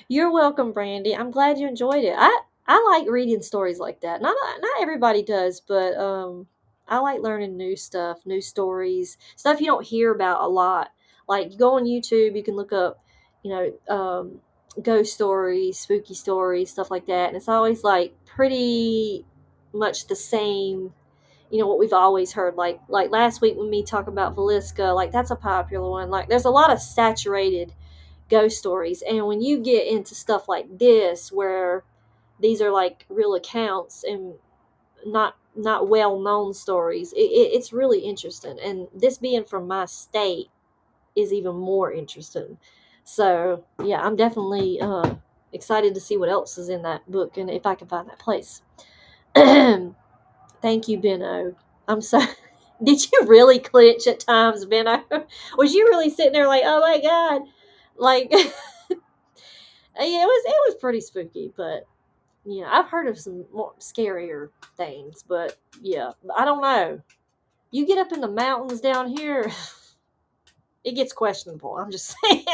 You're welcome, Brandy. I'm glad you enjoyed it. I like reading stories like that. Not everybody does, but I like learning new stuff, new stories, stuff you don't hear about a lot. Like you go on YouTube, you can look up, ghost stories, spooky stories, stuff like that, and it's always like pretty much the same. What we've always heard. Like last week when we talk about Velisca, like that's a popular one. Like there's a lot of saturated ghost stories, and when you get into stuff like this where these are like real accounts and not well known stories, it's really interesting, and this being from my state is even more interesting. So yeah, I'm definitely excited to see what else is in that book and if I can find that place. Thank you, Benno. I'm so did you really clench at times, Benno? Was you really sitting there like, oh my god, like yeah, it was pretty spooky, but yeah, I've heard of some more scarier things, but yeah, I don't know. You get up in the mountains down here, it gets questionable. I'm just saying,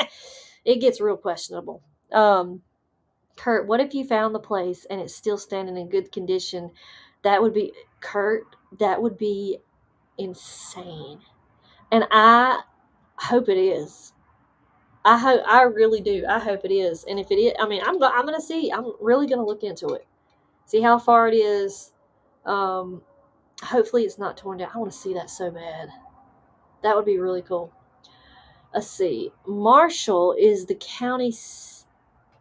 it gets real questionable. Kurt, what if you found the place and it's still standing in good condition? That would be Kurt. That would be insane, and I hope it is. I really do. I hope it is. And if it is, I mean, I'm gonna see. I'm really gonna look into it. See how far it is. Hopefully it's not torn down. I want to see that so bad. That would be really cool. Let's see. Marshall is the county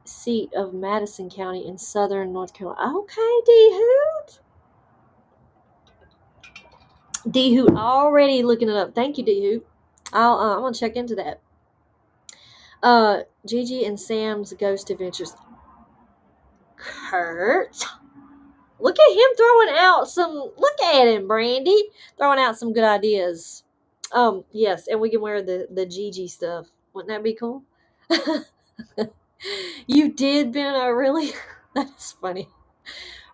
seat of Madison County in southern North Carolina. Okay, D-Hoot. D-Hoot already looking it up. Thank you, D-Hoot. I'm gonna check into that. Gigi and Sam's Ghost Adventures. Kurt. Look at him throwing out some. Look at him, Brandy, throwing out some good ideas. Yes, and we can wear the Gigi stuff. Wouldn't that be cool? You did, Ben. I really. That's funny.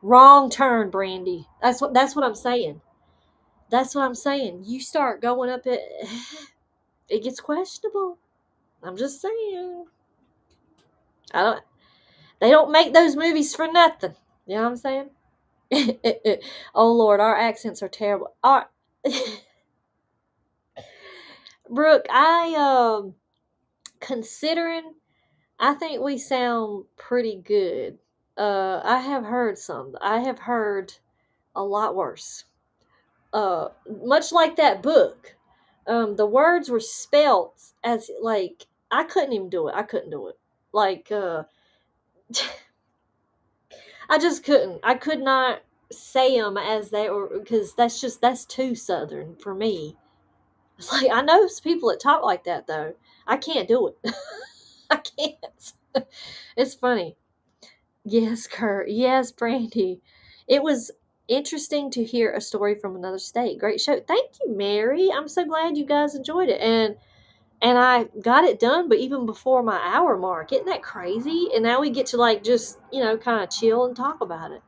Wrong turn, Brandy. That's what I'm saying. That's what I'm saying. You start going up it gets questionable. I'm just saying. I don't. They don't make those movies for nothing. You know what I'm saying? Oh Lord, our accents are terrible. Brooke, considering, I think we sound pretty good. I have heard some. I have heard a lot worse. Much like that book. The words were spelt as like I couldn't even do it. I couldn't do it. Like I just couldn't. I could not say them as they were because that's too southern for me. It's like I know people that talk like that though. I can't do it. I can't. It's funny. Yes, Kurt. Yes, Brandy. It was interesting to hear a story from another state. Great show. Thank you, Mary. I'm so glad you guys enjoyed it. And I got it done, but even before my hour mark. Isn't that crazy? And now we get to like just, kind of chill and talk about it.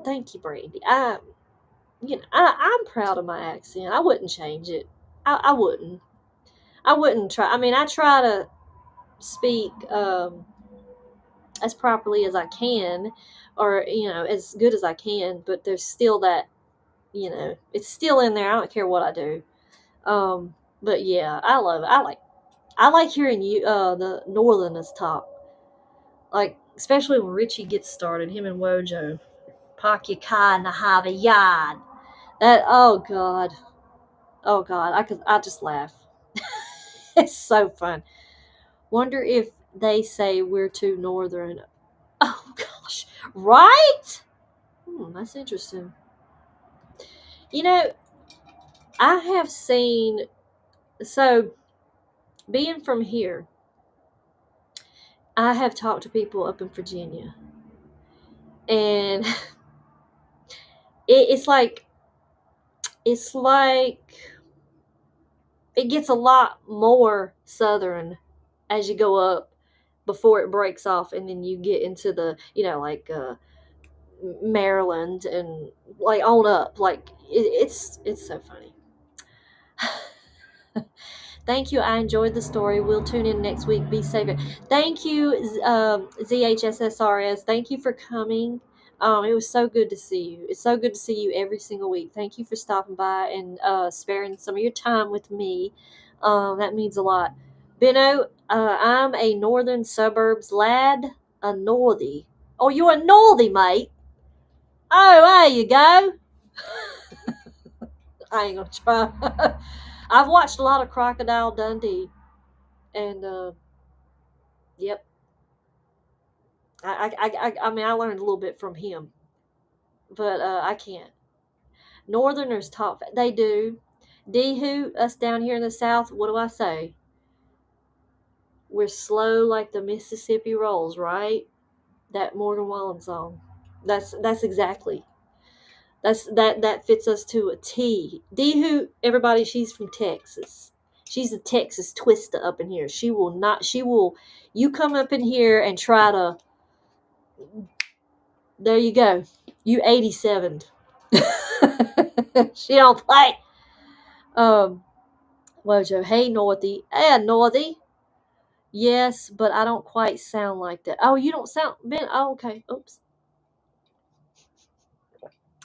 Thank you, Brandy. I'm proud of my accent. I wouldn't change it. I wouldn't. I wouldn't try. I mean, I try to speak as properly as I can, or as good as I can. But there's still that, it's still in there. I don't care what I do. But yeah, I love it. I like hearing you the Northerners talk, like especially when Richie gets started. Him and Wojo, park your car in the Harvey yard. That oh god, I just laugh. It's so fun. Wonder if they say we're too northern. Oh gosh, right? That's interesting. I have seen, so being from here, I have talked to people up in Virginia, and it's like it's like it gets a lot more southern as you go up before it breaks off, and then you get into the like Maryland and like on up. Like it's so funny. Thank you. I enjoyed the story. We'll tune in next week. Be safe. Thank you, ZHSSRS. Thank you for coming. It was so good to see you. It's so good to see you every single week. Thank you for stopping by and sparing some of your time with me. That means a lot. Benno, I'm a northern suburbs lad. A northy. Oh, you're a northy, mate. Oh, there you go. I ain't gonna try. I've watched a lot of Crocodile Dundee, and yep. I mean, I learned a little bit from him, but I can't. Northerners talk. They do. D-Hoo, us down here in the South, what do I say? We're slow like the Mississippi rolls, right? That Morgan Wallen song. That's exactly. That fits us to a T. D-Hoo, everybody, she's from Texas. She's a Texas twister up in here. She will not. She will. You come up in here and try to. There you go. You 87. She don't play. Wojo, hey Northy. Hey Northy. Yes, but I don't quite sound like that. Oh, you don't sound Ben. Oh, okay. Oops.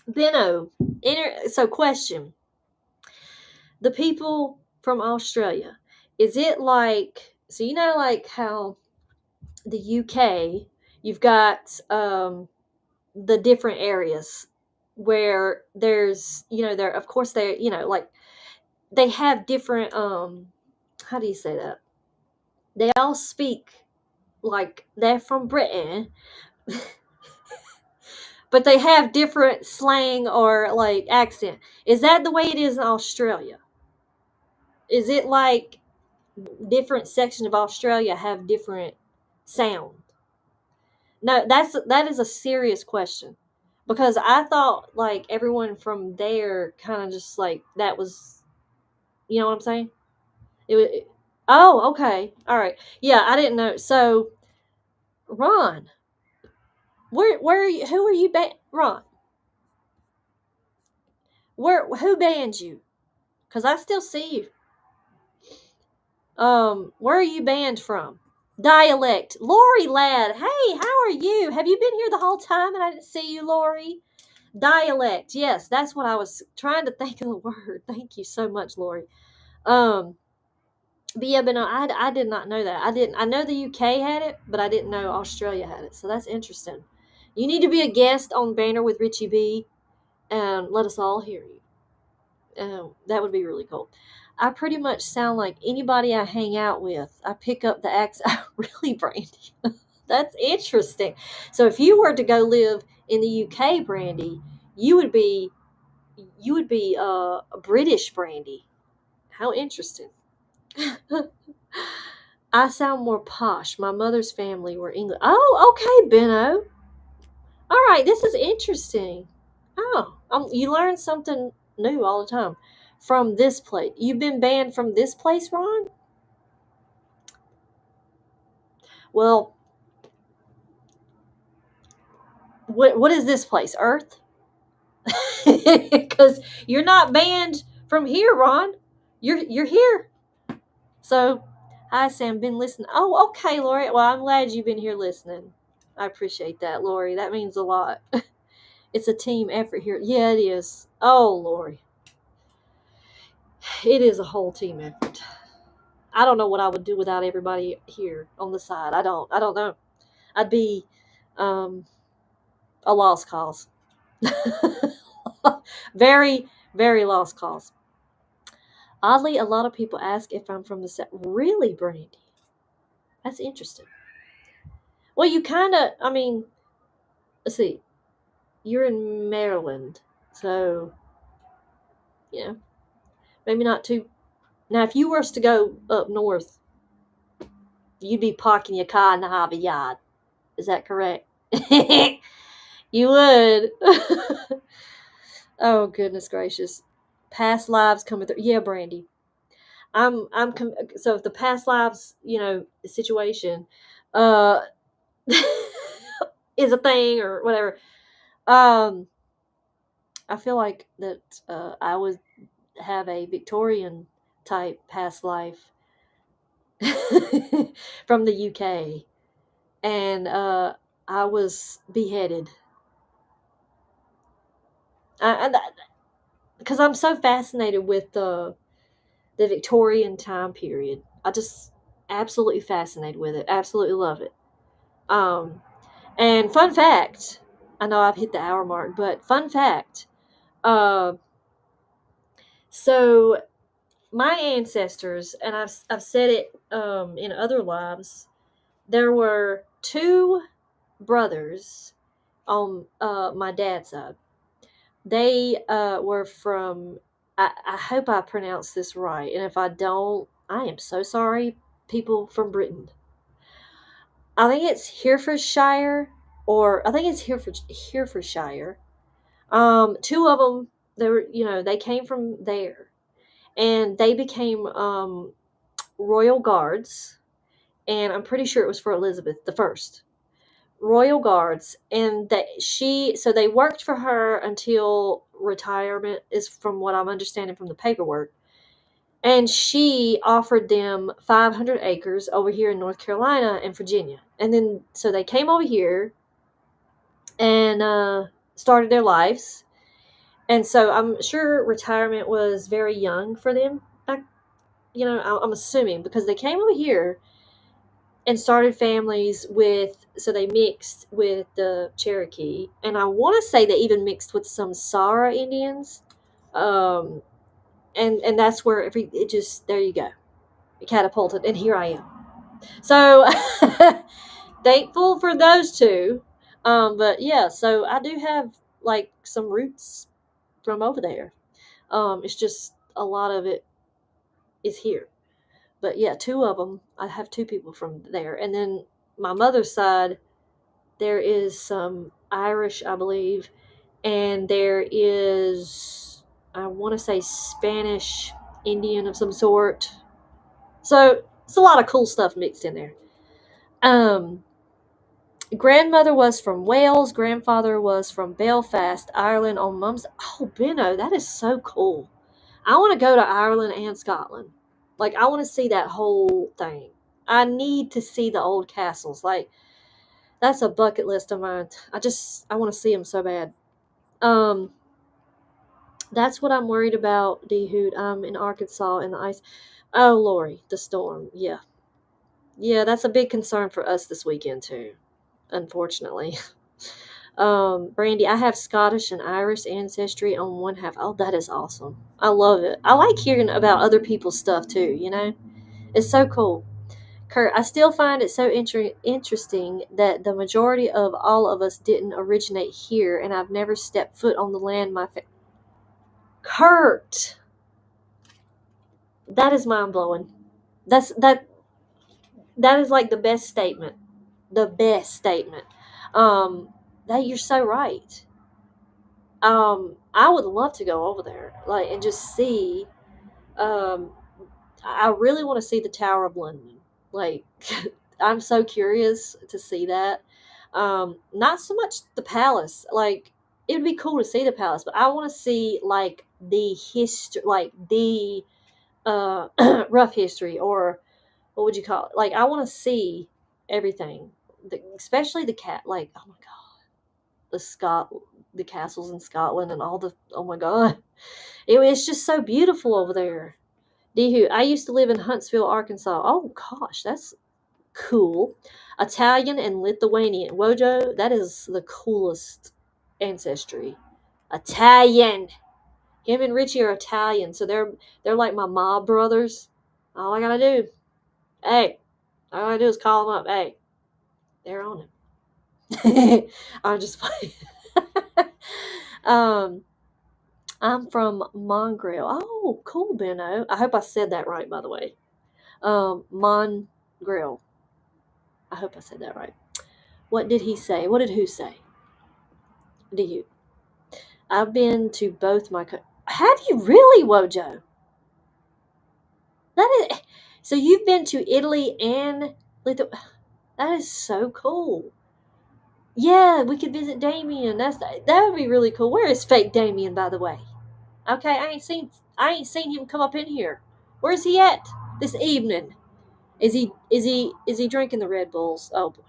Benno. So question. The people from Australia, is it like so like how the UK you've got the different areas where there's there of course they like they have different how do you say that, they all speak like they're from Britain but they have different slang or like accent. Is that the way it is in Australia? Is it like different sections of Australia have different sound? No, that is a serious question because I thought like everyone from there kind of just like that was, you know what I'm saying? It was. Oh, okay, all right. Yeah, I didn't know. So, Ron, where are you? Who are you? Ron, who banned you? Because I still see you. Where are you banned from? Dialect. Lori Ladd. Hey, how are you? Have you been here the whole time and I didn't see you, Lori? Dialect. Yes, that's what I was trying to think of the word. Thank you so much, Lori. But yeah, but no, I did not know that. I know the UK had it, but I didn't know Australia had it. So that's interesting. You need to be a guest on Banner with Richie B and let us all hear you. That would be really cool. I pretty much sound like anybody I hang out with. I pick up the accent. Really, Brandy? That's interesting. So if you were to go live in the UK, Brandy, you would be a British Brandy. How interesting. I sound more posh. My mother's family were English. Oh, okay, Benno. All right, this is interesting. Oh, you learn something new all the time from this place. You've been banned from this place, Ron? Well, what is this place? Earth? Because you're not banned from here, Ron. You're here. So, hi Sam. Been listening. Oh, okay, Lori. Well, I'm glad you've been here listening. I appreciate that, Lori. That means a lot. It's a team effort here. Yeah, it is. Oh, Lori. It is a whole team effort. I don't know what I would do without everybody here on the side. I don't know. I'd be a lost cause. Very, very lost cause. Oddly, a lot of people ask if I'm from the South. Really, Brandy? That's interesting. Well, you kind of, I mean, let's see. You're in Maryland, so, maybe not too. Now, if you were to go up north, you'd be parking your car in the hobby yard. Is that correct? You would. Oh, goodness gracious. past lives coming through. Yeah, Brandy. So if the past lives, situation, uh, is a thing or whatever, um, I feel like that I would have a Victorian type past life from the UK, and I was beheaded. Because I'm so fascinated with the Victorian time period. I just absolutely fascinated with it. Absolutely love it. Um, and fun fact, I know I've hit the hour mark, but fun fact. Uh, so my ancestors, and I've said it in other lives. There were two brothers on my dad's side. They were from. I hope I pronounced this right, and if I don't, I am so sorry. People from Britain. I think it's Herefordshire, or I think it's Herefordshire. Two of them, they came from there, and they became royal guards, and I'm pretty sure it was for Elizabeth the First. Royal guards, and so they worked for her until retirement, is from what I'm understanding from the paperwork. And she offered them 500 acres over here in North Carolina and Virginia. And then, so they came over here and started their lives. And so I'm sure retirement was very young for them. I'm assuming because they came over here and started families so they mixed with the Cherokee. And I want to say they even mixed with some Sara Indians. Um, and that's where there you go. It catapulted. And here I am. So thankful for those two. But yeah, so I do have like some roots from over there. It's just a lot of it is here. But yeah, two of them. I have two people from there, and then my mother's side, there is some Irish, I believe, and there is, I want to say, Spanish Indian of some sort. So it's a lot of cool stuff mixed in there. Um, Grandmother was from Wales. Grandfather was from Belfast, Ireland. On mum's, oh Benno, that is so cool. I want to go to Ireland and Scotland. Like, I want to see that whole thing. I need to see the old castles. Like, that's a bucket list of mine. I want to see them so bad. Um, that's what I'm worried about, D Hoot. I'm in Arkansas in the ice. Oh, Lori, the storm. Yeah. Yeah, that's a big concern for us this weekend, too, unfortunately. Brandy, I have Scottish and Irish ancestry on one half. Oh, that is awesome. I love it. I like hearing about other people's stuff, too. It's so cool. Kurt, I still find it so interesting that the majority of all of us didn't originate here, and I've never stepped foot on the land Kurt, that is mind blowing. That is like the best statement. The best statement. Um, that you're so right. I would love to go over there, like, and just see. Um, I really want to see the Tower of London. Like, I'm so curious to see that. Not so much the palace. Like, it would be cool to see the palace, but I want to see like the history, like the rough history, or what would you call it? Like, I want to see everything, especially the cat. Like, oh my god, the castles in Scotland and all the. Oh my god, it's just so beautiful over there. Dehu, I used to live in Huntsville, Arkansas. Oh gosh, that's cool. Italian and Lithuanian. Wojo, that is the coolest ancestry. Italian. Him and Richie are Italian, so they're like my mob brothers. All I gotta do, hey, all I gotta do is call them up. Hey, they're on him. I'm just playing. um, I'm from Mongrel. Oh, cool, Benno. I hope I said that right, by the way. Mongrel. I hope I said that right. What did he say? What did who say? Do you? I've been to both my. Have you really, Wojo? That is. So you've been to Italy and that is so cool. Yeah, we could visit Damien. That would be really cool. Where is fake Damien, by the way? Okay, I ain't seen him come up in here. Where's he at this evening? Is he drinking the Red Bulls? Oh boy.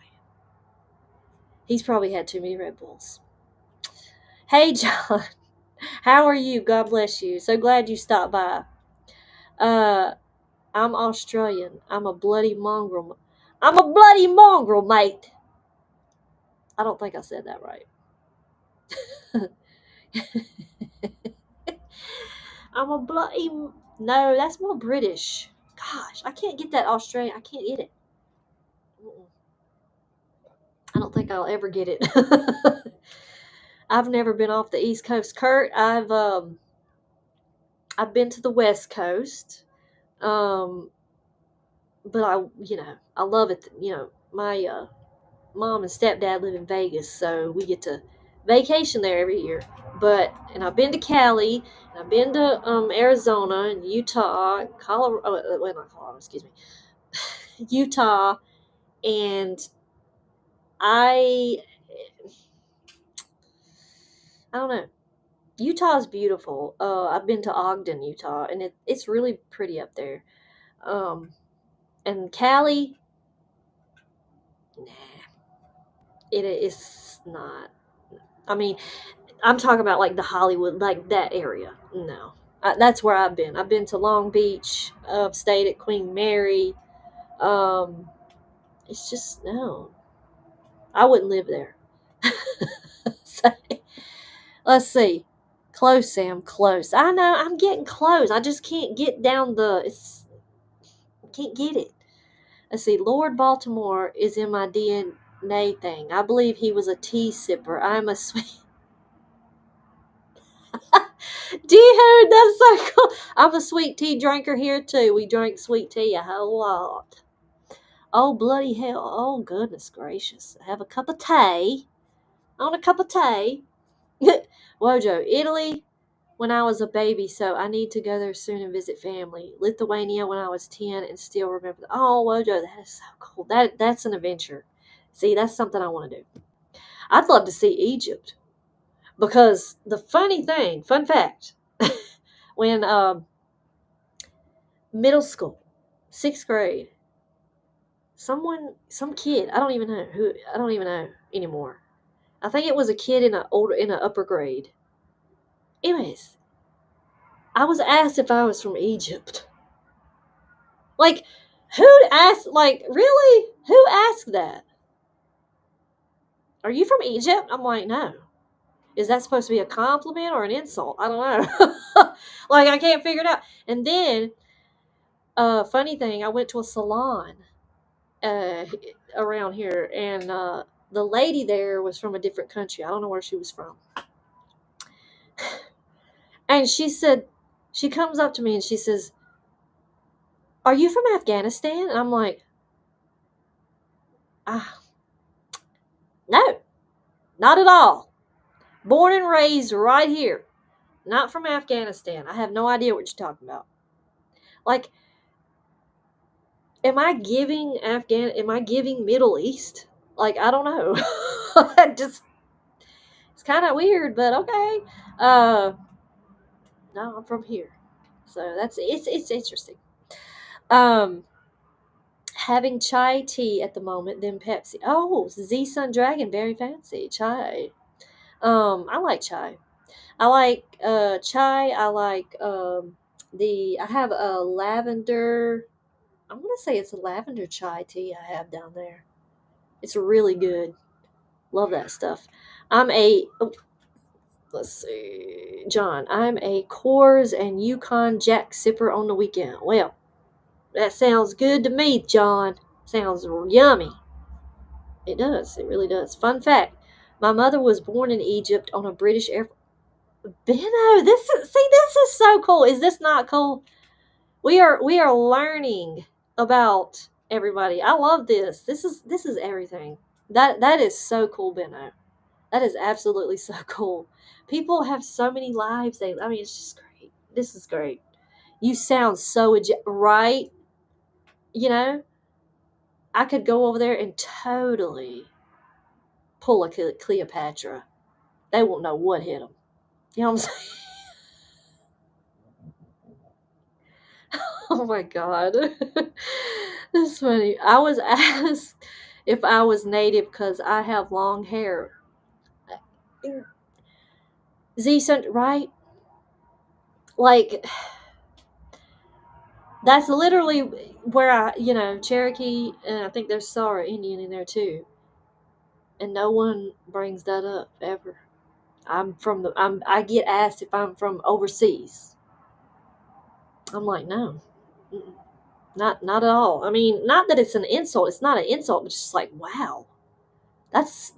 He's probably had too many Red Bulls. Hey John, how are you? God bless you. So glad you stopped by. Uh I'm Australian. I'm a bloody mongrel. I'm a bloody mongrel, mate. I don't think I said that right. I'm a bloody. No, that's more British. Gosh, I can't get that Australian. I can't get it. I don't think I'll ever get it. I've never been off the East Coast, Kurt. I've been to the West Coast. Um, but I love it. My mom and stepdad live in Vegas, so we get to vacation there every year. And I've been to Cali, and I've been to Arizona and Utah, Colorado. Well, not Colorado, excuse me, Utah, and I I don't know. Utah is beautiful. I've been to Ogden, Utah, and it's really pretty up there. Um, and Cali, nah, it is not. I mean, I'm talking about like the Hollywood, like that area. No, that's where I've been. I've been to Long Beach. I've stayed at Queen Mary. Um, it's just no. I wouldn't live there. So, let's see. Close, Sam. Close. I know. I'm getting close. I just can't get down the. I can't get it. Let's see. Lord Baltimore is in my DNA thing. I believe he was a tea sipper. I'm a sweet. Dude, that's so cool. I'm a sweet tea drinker here too. We drink sweet tea a whole lot. Oh, bloody hell. Oh, goodness gracious. Have a cup of tea. I want a cup of tea. Wojo, Italy when I was a baby, so I need to go there soon and visit family. Lithuania when I was 10 and still remember. Oh, Wojo, that is so cool. That's an adventure. See, that's something I want to do. I'd love to see Egypt because the fun fact, when middle school, 6th grade, some kid, I don't even know anymore. I think it was a kid in a upper grade. Anyways, I was asked if I was from Egypt. Like, who asked? Like, really? Who asked that? Are you from Egypt? I'm like, no. Is that supposed to be a compliment or an insult? I don't know. Like, I can't figure it out. And then, funny thing, I went to a salon uh, around here, and the lady there was from a different country. I don't know where she was from. And she comes up to me and she says, "Are you from Afghanistan?" And I'm like, no, not at all. Born and raised right here. Not from Afghanistan. I have no idea what you're talking about. Like, am I giving Middle East? Like, I don't know. It's kind of weird, but okay. No, I'm from here. So it's interesting. Um, having chai tea at the moment, then Pepsi. Oh, Z Sun Dragon, very fancy chai. I like chai. I like chai. I like I have a lavender. I'm gonna say it's a lavender chai tea I have down there. It's really good. Love that stuff. Let's see, John. I'm a Coors and Yukon Jack sipper on the weekend. Well, that sounds good to me, John. Sounds yummy. It does. It really does. Fun fact: my mother was born in Egypt on a British air. Benno, this is so cool. Is this not cool? We are learning about everybody. I love this. This is everything. That is so cool, Benno. That is absolutely so cool. People have so many lives. I mean, it's just crazy. this is great. You sound so right. You know, I could go over there and totally pull a Cleopatra. They won't know what hit them. You know what I'm saying? Oh my God. That's funny. I was asked if I was native because I have long hair. Right? Like, that's literally where Cherokee, and I think there's Saura Indian in there too. And no one brings that up ever. I get asked if I'm from overseas. I'm like, no. Mm-mm. Not at all. I mean, not that it's an insult. It's not an insult, but it's just like, wow. That's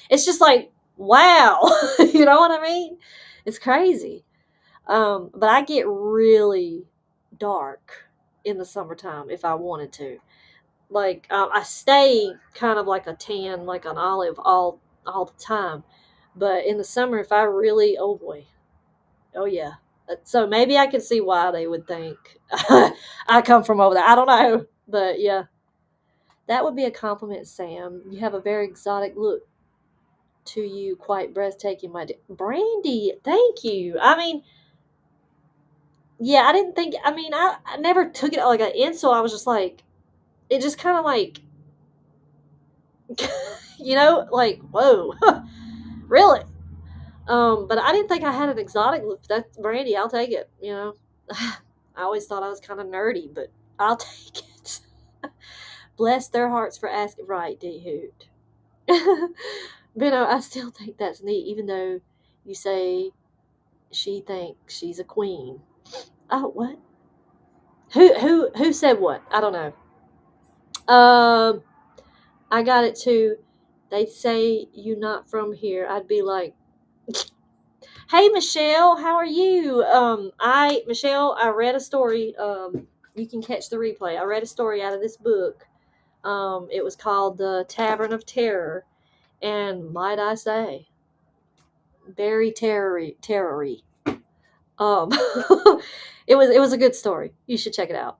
it's just like, wow. You know what I mean? It's crazy. But I get really dark in the summertime if I wanted to. Like, I stay kind of like a tan, like an olive all the time. But in the summer, if I really, oh boy, oh yeah. So maybe I can see why they would think I come from over there. I don't know, but yeah, that would be a compliment, Sam. You have a very exotic look to you, quite breathtaking, my dear. Brandy, thank you. I mean, yeah, I didn't think. I mean, I never took it like an insult. I was just like, it just kind of like, like, whoa, really? But I didn't think I had an exotic look. That's Brandy. I'll take it. I always thought I was kind of nerdy, but I'll take it. Bless their hearts for asking. Right, D Hoot. Benno, I still think that's neat, even though you say she thinks she's a queen. Oh, what? Who said what? I don't know. I got it too. They'd say you not from here. I'd be like, hey Michelle, how are you? Michelle, I read a story. You can catch the replay. I read a story out of this book. It was called The Tavern of Terror, and might I say, very terrory. Um, it was a good story. You should check it out.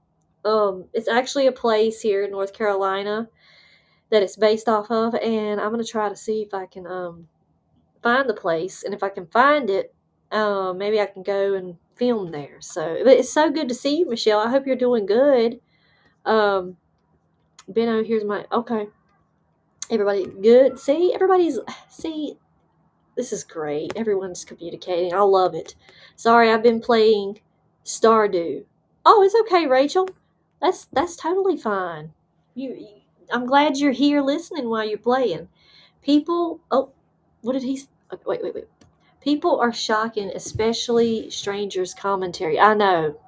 It's actually a place here in North Carolina that it's based off of, and I'm gonna try to see if I can find the place, and if I can find it, maybe I can go and film there. So, but it's so good to see you, Michelle. I hope you're doing good. Benno, here's my okay. Everybody good. See. This is great. Everyone's communicating. I love it. Sorry, I've been playing Stardew. Oh, it's okay, Rachel. That's totally fine. I'm glad you're here listening while you're playing. People. Oh, what did he? Wait. People are shocking, especially strangers' commentary. I know.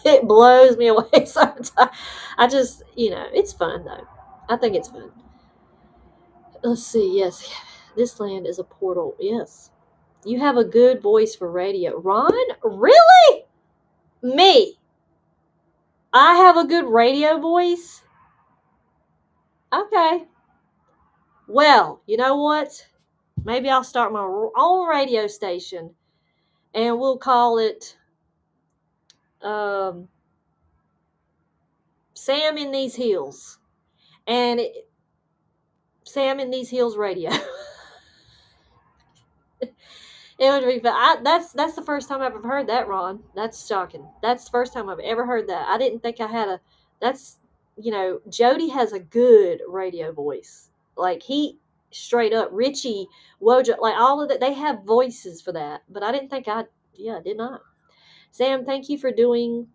It blows me away sometimes. I just, it's fun though. I think it's fun. Let's see. Yes, this land is a portal. Yes. You have a good voice for radio. Ron? Really? Me? I have a good radio voice? Okay. Well, you know what? Maybe I'll start my own radio station, and we'll call it Sam in These Hills. And Sam in These Hills Radio. It would be fun. That's the first time I've ever heard that, Ron. That's shocking. That's the first time I've ever heard that. I didn't think I had Jody has a good radio voice. Like, he straight up, Richie, Wojo, like all of that, they have voices for that. But I didn't think I did not. Sam, thank you for doing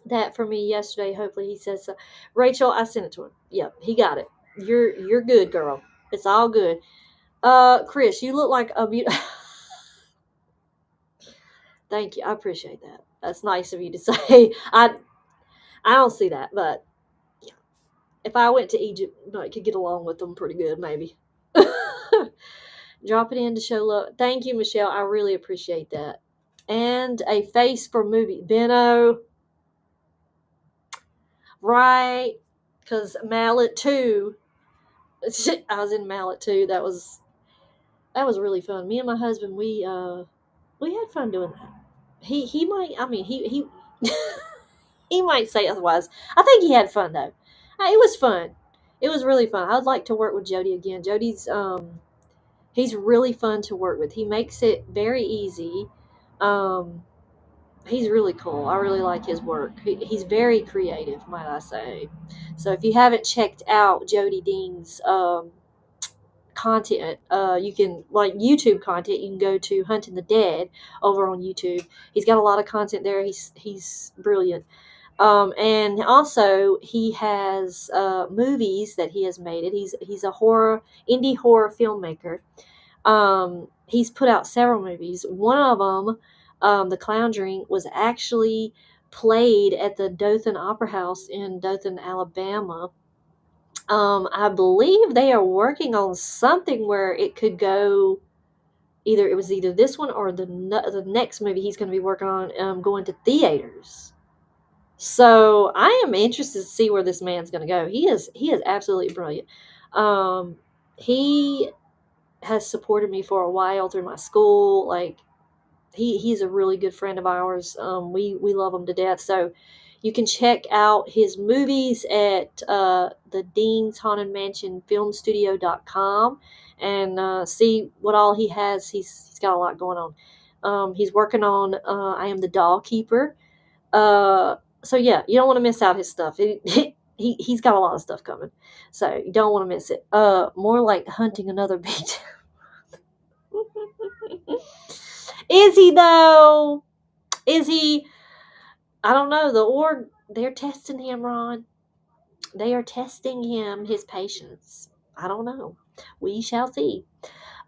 that for me yesterday. Hopefully he says so. Rachel, I sent it to him. Yep, he got it. You're good, girl. It's all good. Chris, you look like a beautiful... Thank you. I appreciate that. That's nice of you to say. I don't see that, but yeah. If I went to Egypt, I could get along with them pretty good, maybe. Drop it in to show love. Thank you, Michelle. I really appreciate that. And a face for movie. Benno. Right. Because Mallet 2. I was in Mallet 2. That was really fun. Me and my husband, we had fun doing that. he might. I mean, he he might say otherwise. I think he had fun though. It was fun. It was really fun. I'd like to work with Jody again. Jody's he's really fun to work with. He makes it very easy. Um, he's really cool. I really like his work. He's very creative, might I say. So if you haven't checked out Jody Dean's content, you can, like YouTube content, you can go to Hunting the Dead over on YouTube. He's got a lot of content there. He's brilliant. And also he has movies that he has made. He's a indie horror filmmaker. He's put out several movies. One of them, The Clown Drink, was actually played at the Dothan Opera House in Dothan, Alabama. I believe they are working on something where it could go. It was either this one or the next movie he's going to be working on, going to theaters. So I am interested to see where this man's going to go. He is absolutely brilliant. He has supported me for a while through my school. Like he's a really good friend of ours. We love him to death. So you can check out his movies at the Dean's Haunted Mansion Filmstudio.com and see what all he has. He's got a lot going on. He's working on I Am the Doll Keeper. So yeah, you don't want to miss out his stuff. He's got a lot of stuff coming, so you don't want to miss it. More like hunting another beat. Is he though? Is he? I don't know. The org, they're testing him, Ron. They are testing him, his patience. I don't know. We shall see.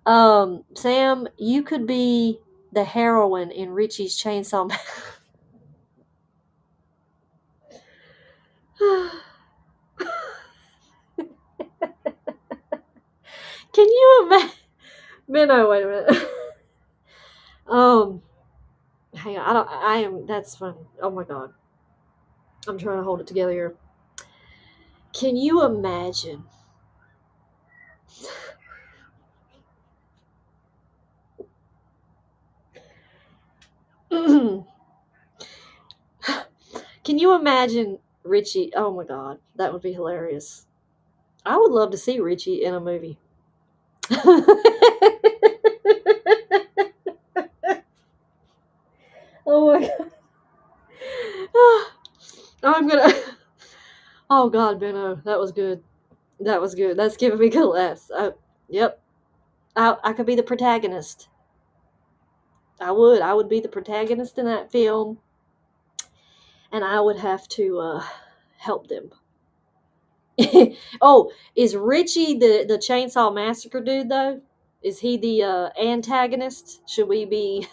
Sam, you could be the heroine in Richie's Chainsaw. Can you imagine? Minnow, wait a minute. Hang on. I am. That's funny. Oh my god. I'm trying to hold it together here. Can you imagine? Can you imagine Richie? Oh my god, that would be hilarious. I would love to see Richie in a movie. Oh my god. I'm gonna. Oh god, Benno, that was good. That was good. That's giving me good laughs. Yep. I could be the protagonist. I would. I would be the protagonist in that film, and I would have to help them. Oh, is Richie the Chainsaw Massacre dude though? Is he the antagonist? Should we be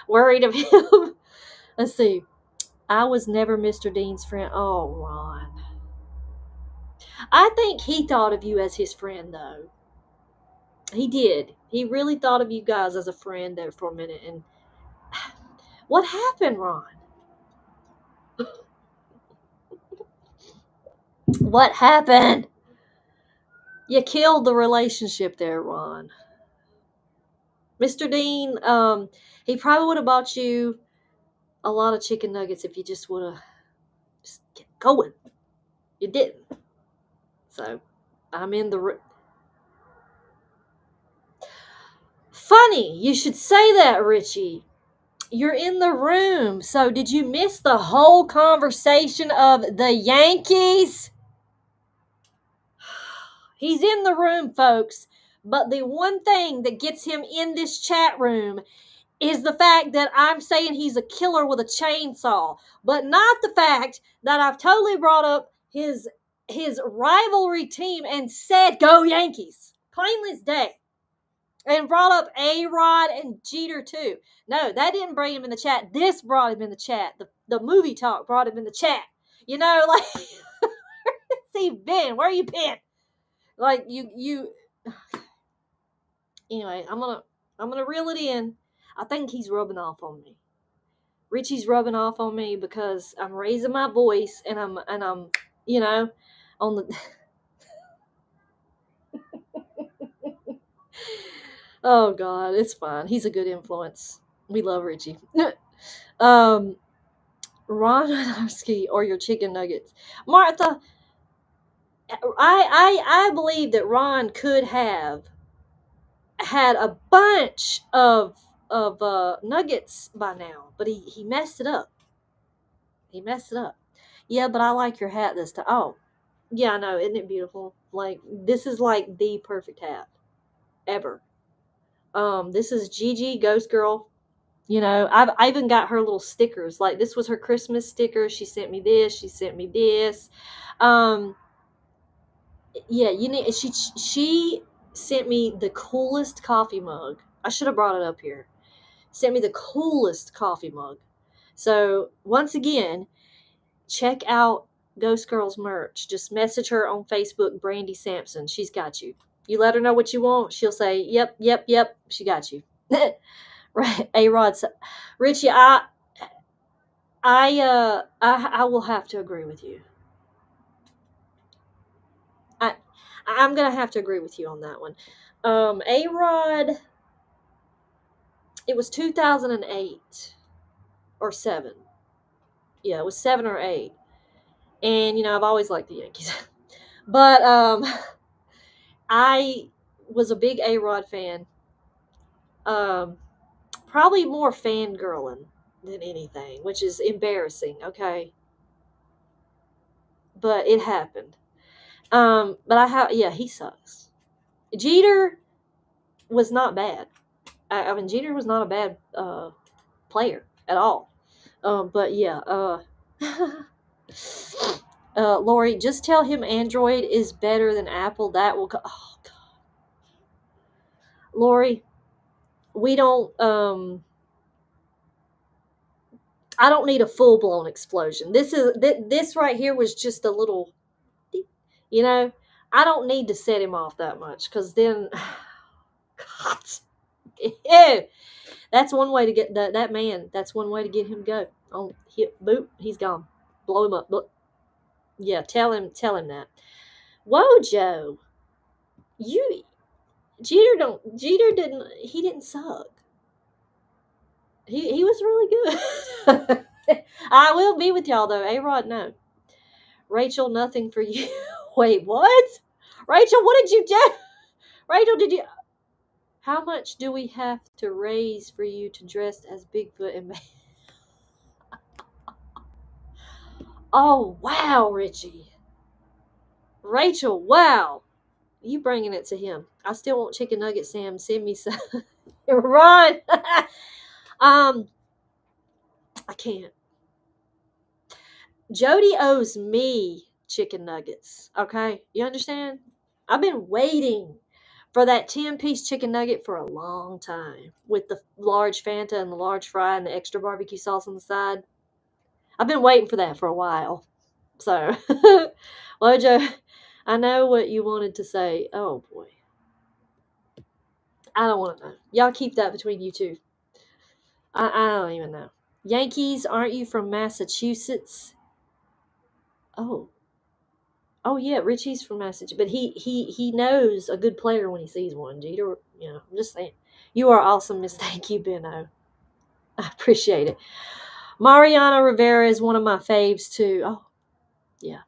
worried of him? Let's see. I was never Mr. Dean's friend. Oh, Ron. I think he thought of you as his friend though. He did. He really thought of you guys as a friend there for a minute. And what happened, Ron? What happened? You killed the relationship there, Ron. Mr. Dean, he probably would have bought you a lot of chicken nuggets if you just would have just kept going. You didn't. So, I'm in the... Funny, you should say that, Richie. You're in the room. So, did you miss the whole conversation of the Yankees? He's in the room, folks. But the one thing that gets him in this chat room is the fact that I'm saying he's a killer with a chainsaw, but not the fact that I've totally brought up his rivalry team and said, "Go Yankees," plain as day, and brought up A-Rod and Jeter too. No, that didn't bring him in the chat. This brought him in the chat. The movie talk brought him in the chat. You know, like, see, Ben, where you been? Like, you. Anyway, I'm gonna reel it in. I think he's rubbing off on me. Richie's rubbing off on me because I'm raising my voice and I'm you know, on the Oh god, it's fine. He's a good influence. We love Richie. Ron Aronofsky or your chicken nuggets. Martha, I believe that Ron could have had a bunch of nuggets by now, but he messed it up. He messed it up. Yeah, but I like your hat this time. Oh, yeah, I know. Isn't it beautiful? Like, this is like the perfect hat ever. This is Gigi, Ghost Girl. You know, I even got her little stickers. Like, this was her Christmas sticker. She sent me this. She sent me this. Yeah, she sent me the coolest coffee mug. I should have brought it up here. Sent me the coolest coffee mug. So once again, check out Ghost Girl's merch. Just message her on Facebook, Brandy Sampson. She's got you. You let her know what you want. She'll say, "Yep, yep, yep." She got you. Right, A-Rod. Richie, I will have to agree with you. I'm gonna have to agree with you on that one. A-Rod, it was 2008 or 7. Yeah, it was 7 or 8. And, you know, I've always liked the Yankees. But I was a big A-Rod fan. Probably more fangirling than anything, which is embarrassing, okay? But it happened. But yeah, he sucks. Jeter was not bad. I mean, Jeter was not a bad player at all. But yeah, Lori, just tell him Android is better than Apple. That will. Oh God, Lori, we don't. I don't need a full blown explosion. This right here was just a little. You know, I don't need to set him off that much because then, God, ew. That's one way to get that man. That's one way to get him to go. Oh, boop, he's gone. Blow him up. Yeah, tell him that. Whoa, Joe, Jeter didn't suck. He was really good. I will be with y'all though. A-Rod, no. Rachel, nothing for you. Wait, what? Rachel, what did you do? Rachel, did you? How much do we have to raise for you to dress as Bigfoot and? Oh wow, Richie. Rachel, wow. You bringing it to him. I still want chicken nuggets, Sam. Send me some. Run. I can't. Jody owes me chicken nuggets. Okay? You understand? I've been waiting for that 10-piece chicken nugget for a long time with the large Fanta and the large fry and the extra barbecue sauce on the side. I've been waiting for that for a while. So, well, Joe, I know what you wanted to say. Oh, boy. I don't want to know. Y'all keep that between you two. I don't even know. Yankees, aren't you from Massachusetts? Oh. Oh yeah, Richie's from Massachusetts, but he knows a good player when he sees one. Jeter, you know, I'm just saying. You are awesome, Miss. Thank you, Benno. I appreciate it. Mariano Rivera is one of my faves too. Oh, yeah.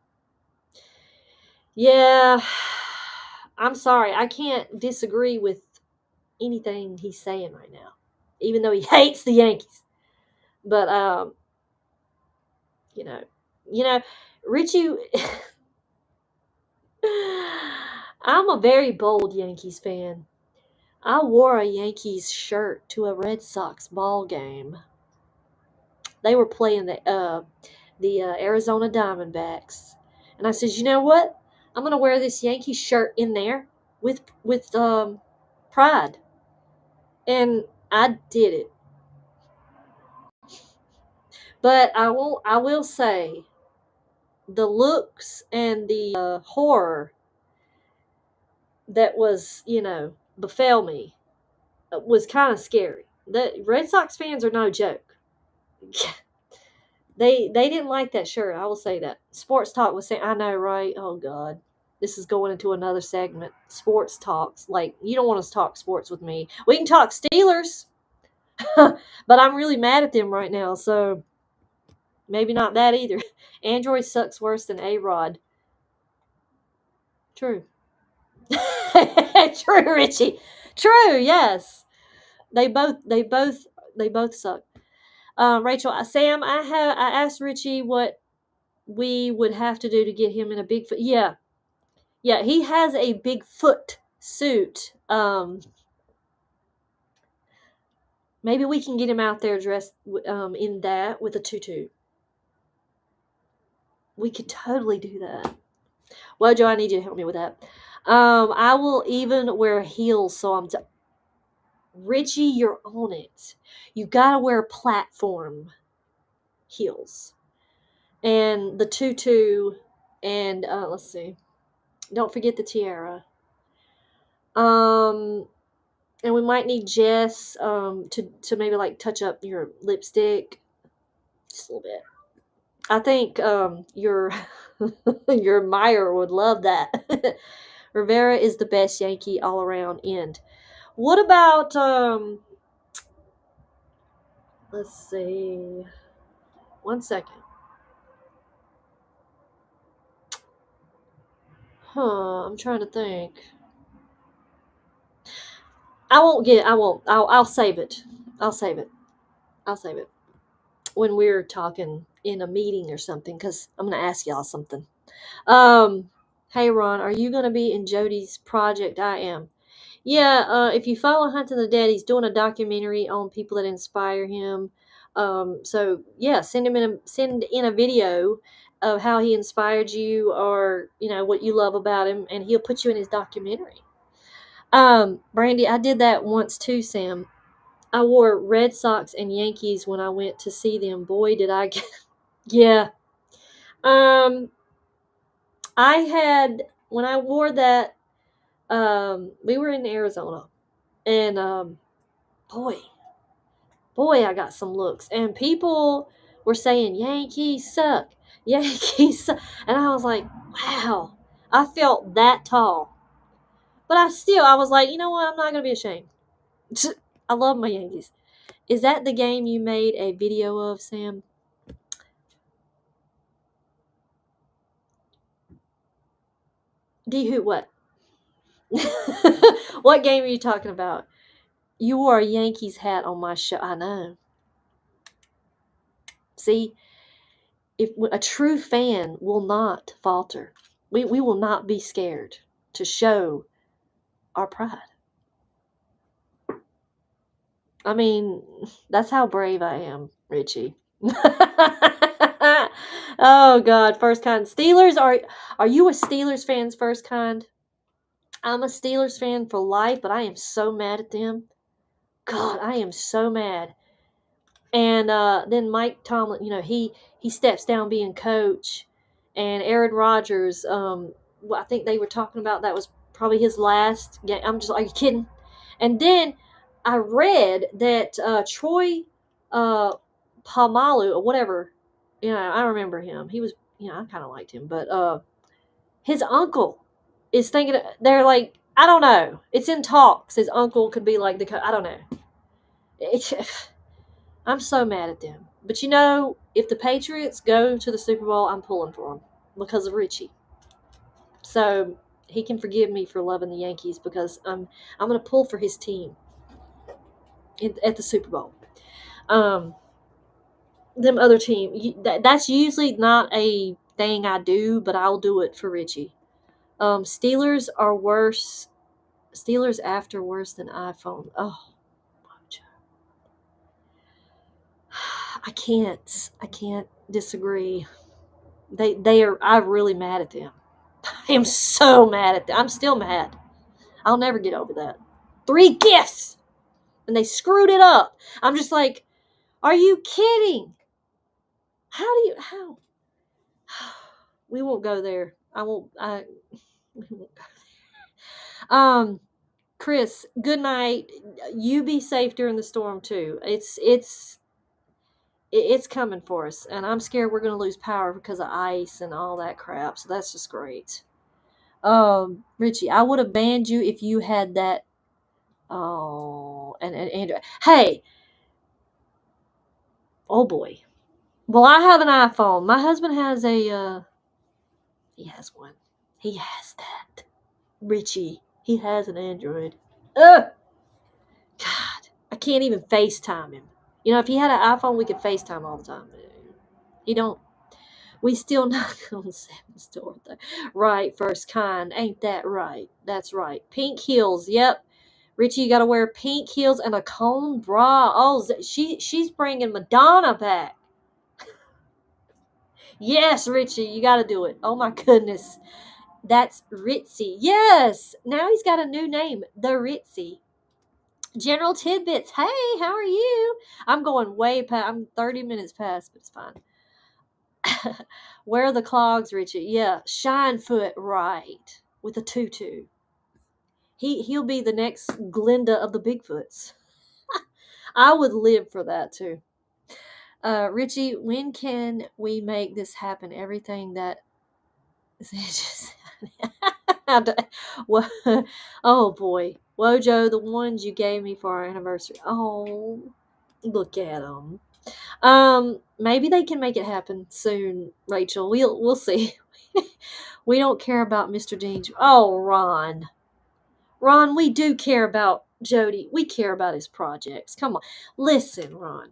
Yeah. I'm sorry. I can't disagree with anything he's saying right now. Even though he hates the Yankees. But you know, Richie I'm a very bold Yankees fan. I wore a Yankees shirt to a Red Sox ball game. They were playing the Arizona Diamondbacks, and I said, you know what? I'm gonna wear this Yankees shirt in there with pride, and I did it. But I will say, the looks and the horror that was, befell me was kind of scary. The Red Sox fans are no joke. They didn't like that shirt. I will say that. Sports Talk was saying, I know, right? Oh God, this is going into another segment. Sports talks. Like, you don't want us to talk sports with me. We can talk Steelers. But I'm really mad at them right now, so maybe not that either. Android sucks worse than A-Rod. True. True, Richie. True, yes. They both suck. Rachel, Sam, I asked Richie what we would have to do to get him in a Bigfoot. Yeah, he has a Bigfoot suit. Maybe we can get him out there dressed in that with a tutu. We could totally do that. Well, Joe, I need you to help me with that. I will even wear heels, so Richie, you're on it. You gotta wear platform heels and the tutu, and let's see. Don't forget the tiara. And we might need Jess to maybe like touch up your lipstick just a little bit. I think your your Meyer would love that. Rivera is the best Yankee all around. End. What about let's see. 1 second. I'm trying to think. I'll save it. I'll save it. I'll save it. When we're talking in a meeting or something, because I'm going to ask y'all something. Hey Ron, are you going to be in Jody's project? I am. Yeah, if you follow Hunt of the Dead, he's doing a documentary on people that inspire him. So yeah, send in a video of how he inspired you, or what you love about him, and he'll put you in his documentary. Brandy, I did that once too, Sam. I wore Red Sox and Yankees when I went to see them. Boy, did I get yeah. I had when I wore that. We were in Arizona, and boy, I got some looks, and people were saying Yankees suck, Yankees suck, and I was like, wow, I felt that tall, but I was like, you know what? I'm not gonna be ashamed. I love my Yankees. Is that the game you made a video of, Sam? What? What game are you talking about? You wore a Yankees hat on my show. I know. See, if a true fan will not falter, we will not be scared to show our pride. I mean, that's how brave I am, Richie. Oh God, first kind. Steelers, are you a Steelers fan's first kind? I'm a Steelers fan for life, but I am so mad at them. God, I am so mad. And then Mike Tomlin, he steps down being coach, and Aaron Rodgers. I think they were talking about that was probably his last game. I'm just, are you kidding? And then I read that Troy Palmalu or whatever, I remember him. He was, I kind of liked him, but his uncle is thinking. They're like, I don't know. It's in talks. His uncle could be like I don't know. I'm so mad at them. But if the Patriots go to the Super Bowl, I'm pulling for them because of Richie. So he can forgive me for loving the Yankees because I'm going to pull for his team at the Super Bowl. Them other team, that's usually not a thing I do, but I'll do it for Richie. Steelers are worse. Steelers after worse than iPhone. Oh, I can't disagree. I'm really mad at them. I am so mad at them. I'm still mad. I'll never get over that. 3 gifts! And they screwed it up. I'm just like, are you kidding? How? We won't go there. We won't go there. Chris, good night. You be safe during the storm too. It's coming for us, and I'm scared we're going to lose power because of ice and all that crap. So that's just great. Richie, I would have banned you if you had that. Oh, and Andrew. Hey, Oh boy. Well, I have an iPhone. My husband has he has one. He has that. Richie. He has an Android. Ugh! God. I can't even FaceTime him. You know, if he had an iPhone, we could FaceTime all the time. He don't. We still knock on Seven's door, though. Right, first kind. Ain't that right? That's right. Pink heels. Yep. Richie, you got to wear pink heels and a cone bra. Oh, she's bringing Madonna back. Yes, Richie, you got to do it. Oh my goodness. That's Ritzy. Yes. Now he's got a new name, the Ritzy. General Tidbits. Hey, how are you? I'm going way past. I'm 30 minutes past, but it's fine. Wear the clogs, Richie. Yeah, shine foot, right, with a tutu. He'll be the next Glinda of the Bigfoots. I would live for that too. Richie, when can we make this happen? Everything that oh boy, Wojo, the ones you gave me for our anniversary. Oh, look at them. Maybe they can make it happen soon, Rachel. We'll see. We don't care about Mr. Dean. Oh, Ron. Ron, we do care about Jody. We care about his projects. Come on. Listen, Ron.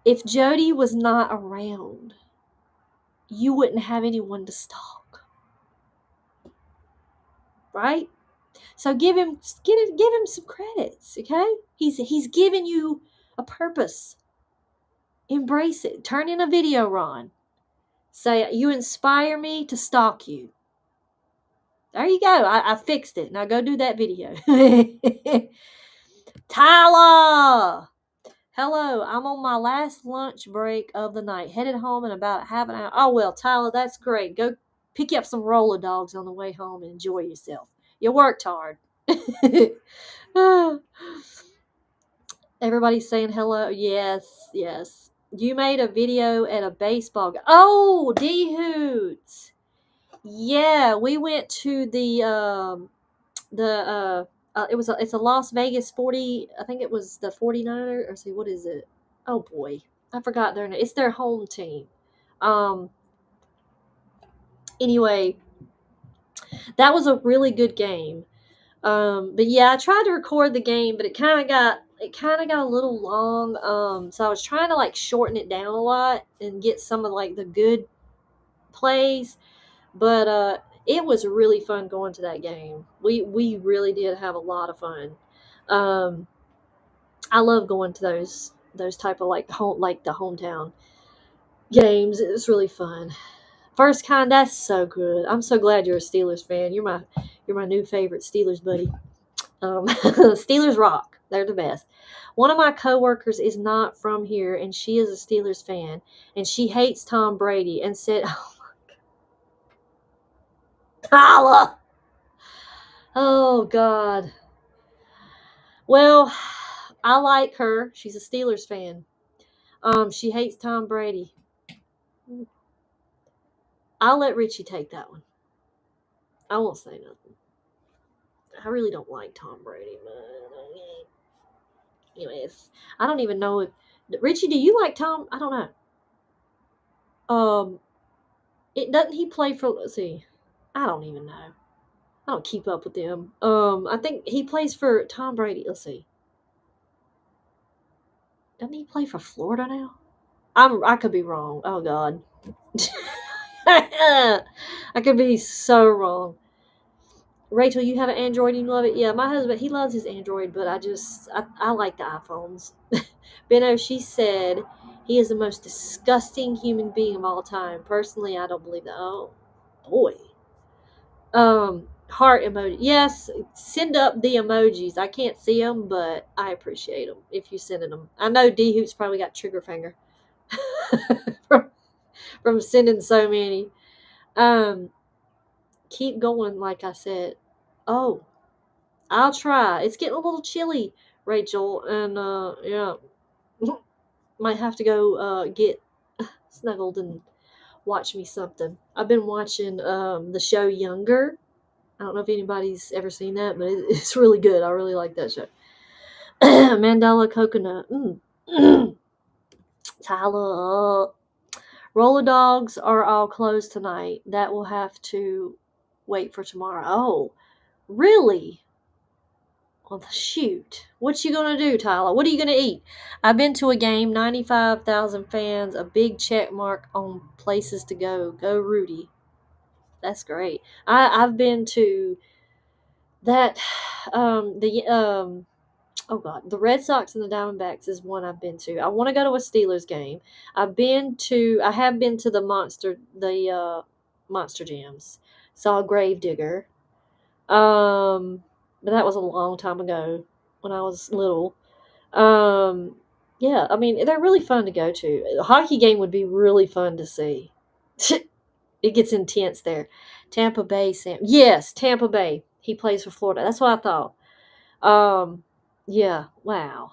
If Jody was not around, you wouldn't have anyone to stalk. Right? So give him some credits, okay? He's giving you a purpose. Embrace it. Turn in a video, Ron. Say, you inspire me to stalk you. There you go. I fixed it. Now go do that video. Tyler! Hello, I'm on my last lunch break of the night. Headed home in about half an hour. Oh, well, Tyler, that's great. Go pick up some roller dogs on the way home and enjoy yourself. You worked hard. Everybody's saying hello. Yes, yes. You made a video at a baseball game. Oh, D-Hoots. Yeah, we went to it's a Las Vegas 40, I think it was the 49er, or see, what is it? Oh boy, I forgot their name. It's their home team. Anyway, that was a really good game. But yeah, I tried to record the game, but it kind of got a little long. So I was trying to like shorten it down a lot and get some of like the good plays. But it was really fun going to that game. We really did have a lot of fun. I love going to those type of like the hometown games. It was really fun. First kind, that's so good. I'm so glad you're a Steelers fan. You're my new favorite Steelers buddy. Steelers rock. They're the best. One of my coworkers is not from here, and she is a Steelers fan, and she hates Tom Brady and said, "Oh my God, Tyler! Oh God." Well, I like her. She's a Steelers fan. She hates Tom Brady. I'll let Richie take that one. I won't say nothing. I really don't like Tom Brady, but anyways, I don't even know if Richie. Do you like Tom? I don't know. It doesn't he play for? Let's see. I don't even know. I don't keep up with them. I think he plays for Tom Brady. Let's see. Doesn't he play for Florida now? I could be wrong. Oh God. I could be so wrong. Rachel, you have an Android and you love it? Yeah, my husband, he loves his Android, but I like the iPhones. Benno, she said he is the most disgusting human being of all time. Personally, I don't believe that. Oh, boy. Heart emoji. Yes, send up the emojis. I can't see them, but I appreciate them if you sending them. I know D Hoot's probably got trigger finger from sending so many. Keep going, like I said. Oh, I'll try. It's getting a little chilly, Rachel, and yeah, might have to go get snuggled and watch me something. I've been watching the show Younger. I don't know if anybody's ever seen that, but it's really good. I really like that show. Mandela coconut. Tyler. Roller dogs are all closed tonight. That will have to wait for tomorrow. Oh, really? Well, shoot. What you gonna do, Tyler? What are you gonna eat? I've been to a game, 95,000 fans, a big check mark on places to go. Go Rudy. That's great. I've been to that oh god, the Red Sox and the Diamondbacks is one I've been to. I want to go to a Steelers game. I have been to the Monster Jams. Saw Gravedigger. But that was a long time ago when I was little. Yeah, I mean, they're really fun to go to. A hockey game would be really fun to see. It gets intense there. Tampa Bay, Sam. Yes, Tampa Bay. He plays for Florida. That's what I thought. Yeah, wow.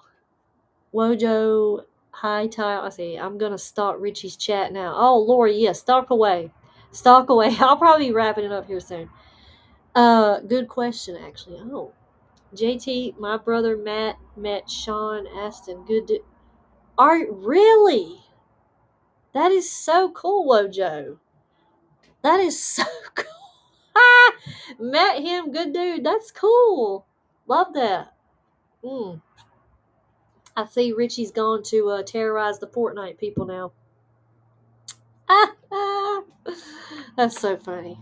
Wojo, hi, Ty. I see. I'm going to stalk Richie's chat now. Oh, Lori, yes, stalk away. Stalk away. I'll probably be wrapping it up here soon. Good question, actually. Oh, JT, my brother Matt met Sean Astin. Really? That is so cool, Wojo. That is so cool. Met him, good dude. That's cool. Love that. I see Richie's gone to terrorize the Fortnite people now. That's so funny.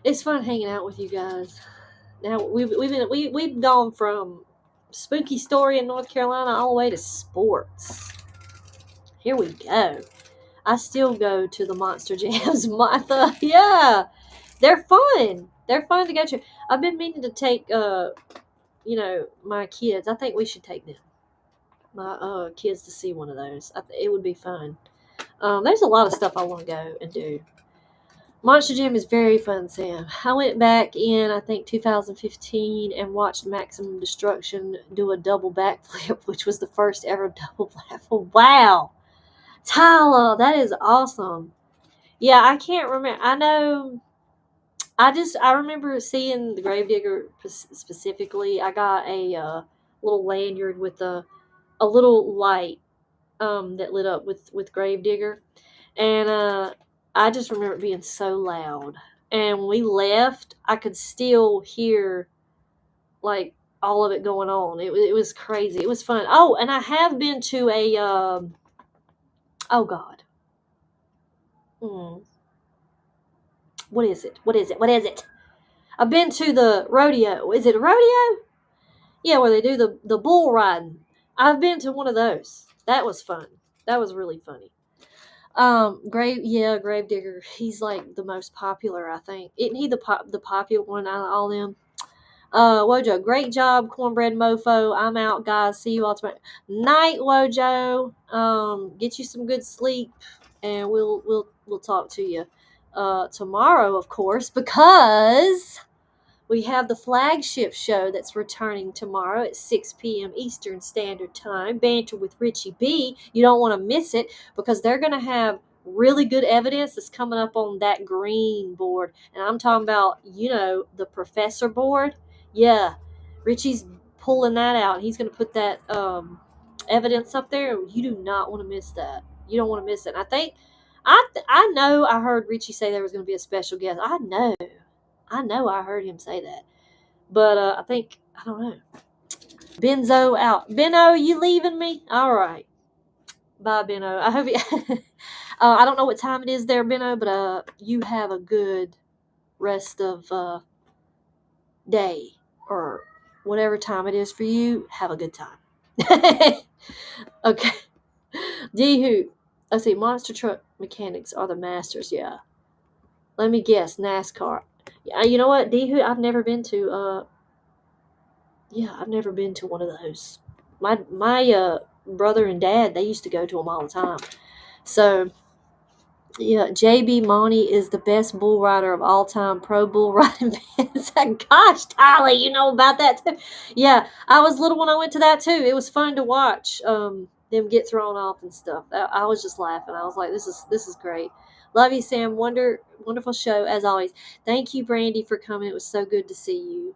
It's fun hanging out with you guys. Now we've gone from spooky story in North Carolina all the way to sports. Here we go. I still go to the Monster Jams, Martha. Yeah, they're fun. They're fun to go to. I've been meaning to take, my kids. I think we should take them, my kids, to see one of those. It would be fun. There's a lot of stuff I want to go and do. Monster Jam is very fun, Sam. I went back in, I think, 2015 and watched Maximum Destruction do a double backflip, which was the first ever double backflip. Wow. Tyler, that is awesome. Yeah, I can't remember. I remember seeing the Gravedigger specifically. I got a little lanyard with a little light that lit up with Gravedigger. And I just remember it being so loud. And when we left, I could still hear, like, all of it going on. It was crazy. It was fun. Oh, and I have been to a, oh, God. What is it? I've been to the rodeo. Is it a rodeo? Yeah, where they do the bull riding. I've been to one of those. That was fun. That was really funny. Gravedigger. He's like the most popular, I think. Isn't he the popular one out of all them? Wojo, great job, cornbread mofo. I'm out, guys. See you all tomorrow night, Wojo. Get you some good sleep, and we'll talk to you tomorrow, of course, because we have the flagship show that's returning tomorrow at 6 p.m. Eastern Standard Time, Banter with Richie B. You don't want to miss it because they're going to have really good evidence that's coming up on that green board. And I'm talking about, the professor board. Yeah, Richie's pulling that out. He's going to put that evidence up there. You do not want to miss that. You don't want to miss it. And I know I heard Richie say there was going to be a special guest. I know I heard him say that. But I don't know. Benzo out. Benno, you leaving me? All right. Bye, Benno. I hope you... I don't know what time it is there, Benno, but you have a good rest of day. Or whatever time it is for you. Have a good time. Okay. D-Hoot. Let's see. Monster truck mechanics are the masters. Yeah. Let me guess. NASCAR. Yeah, you know what, D-Hoot? I've never been to I've never been to one of those. My brother and dad, they used to go to them all the time. So, yeah, J.B. Monty is the best bull rider of all time. Pro bull riding fans. Gosh, Tyler, you know about that too. Yeah, I was little when I went to that too. It was fun to watch them get thrown off and stuff. I was just laughing. I was like, this is great. Love you, Sam. Wonderful show as always. Thank you, Brandy, for coming. It was so good to see you.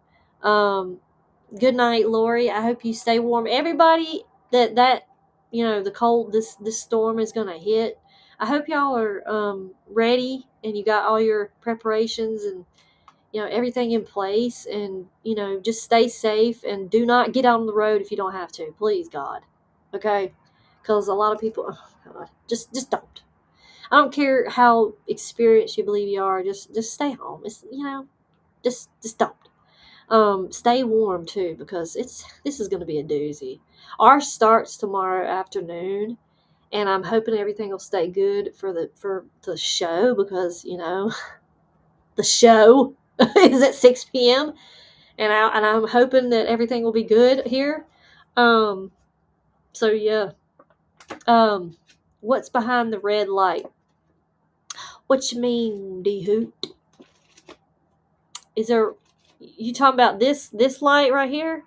Good night, Lori. I hope you stay warm. Everybody that the cold, this storm is gonna hit. I hope y'all are ready and you got all your preparations and everything in place, and just stay safe and do not get out on the road if you don't have to, please God. Okay, because a lot of people, oh God, just don't. I don't care how experienced you believe you are, just stay home. It's just don't. Stay warm too, because this is going to be a doozy. Ours starts tomorrow afternoon, and I'm hoping everything will stay good for the show, because the show is at 6 p.m. and I'm hoping that everything will be good here. So yeah. What's behind the red light? What you mean, D Hoot? Is there? You talking about this light right here?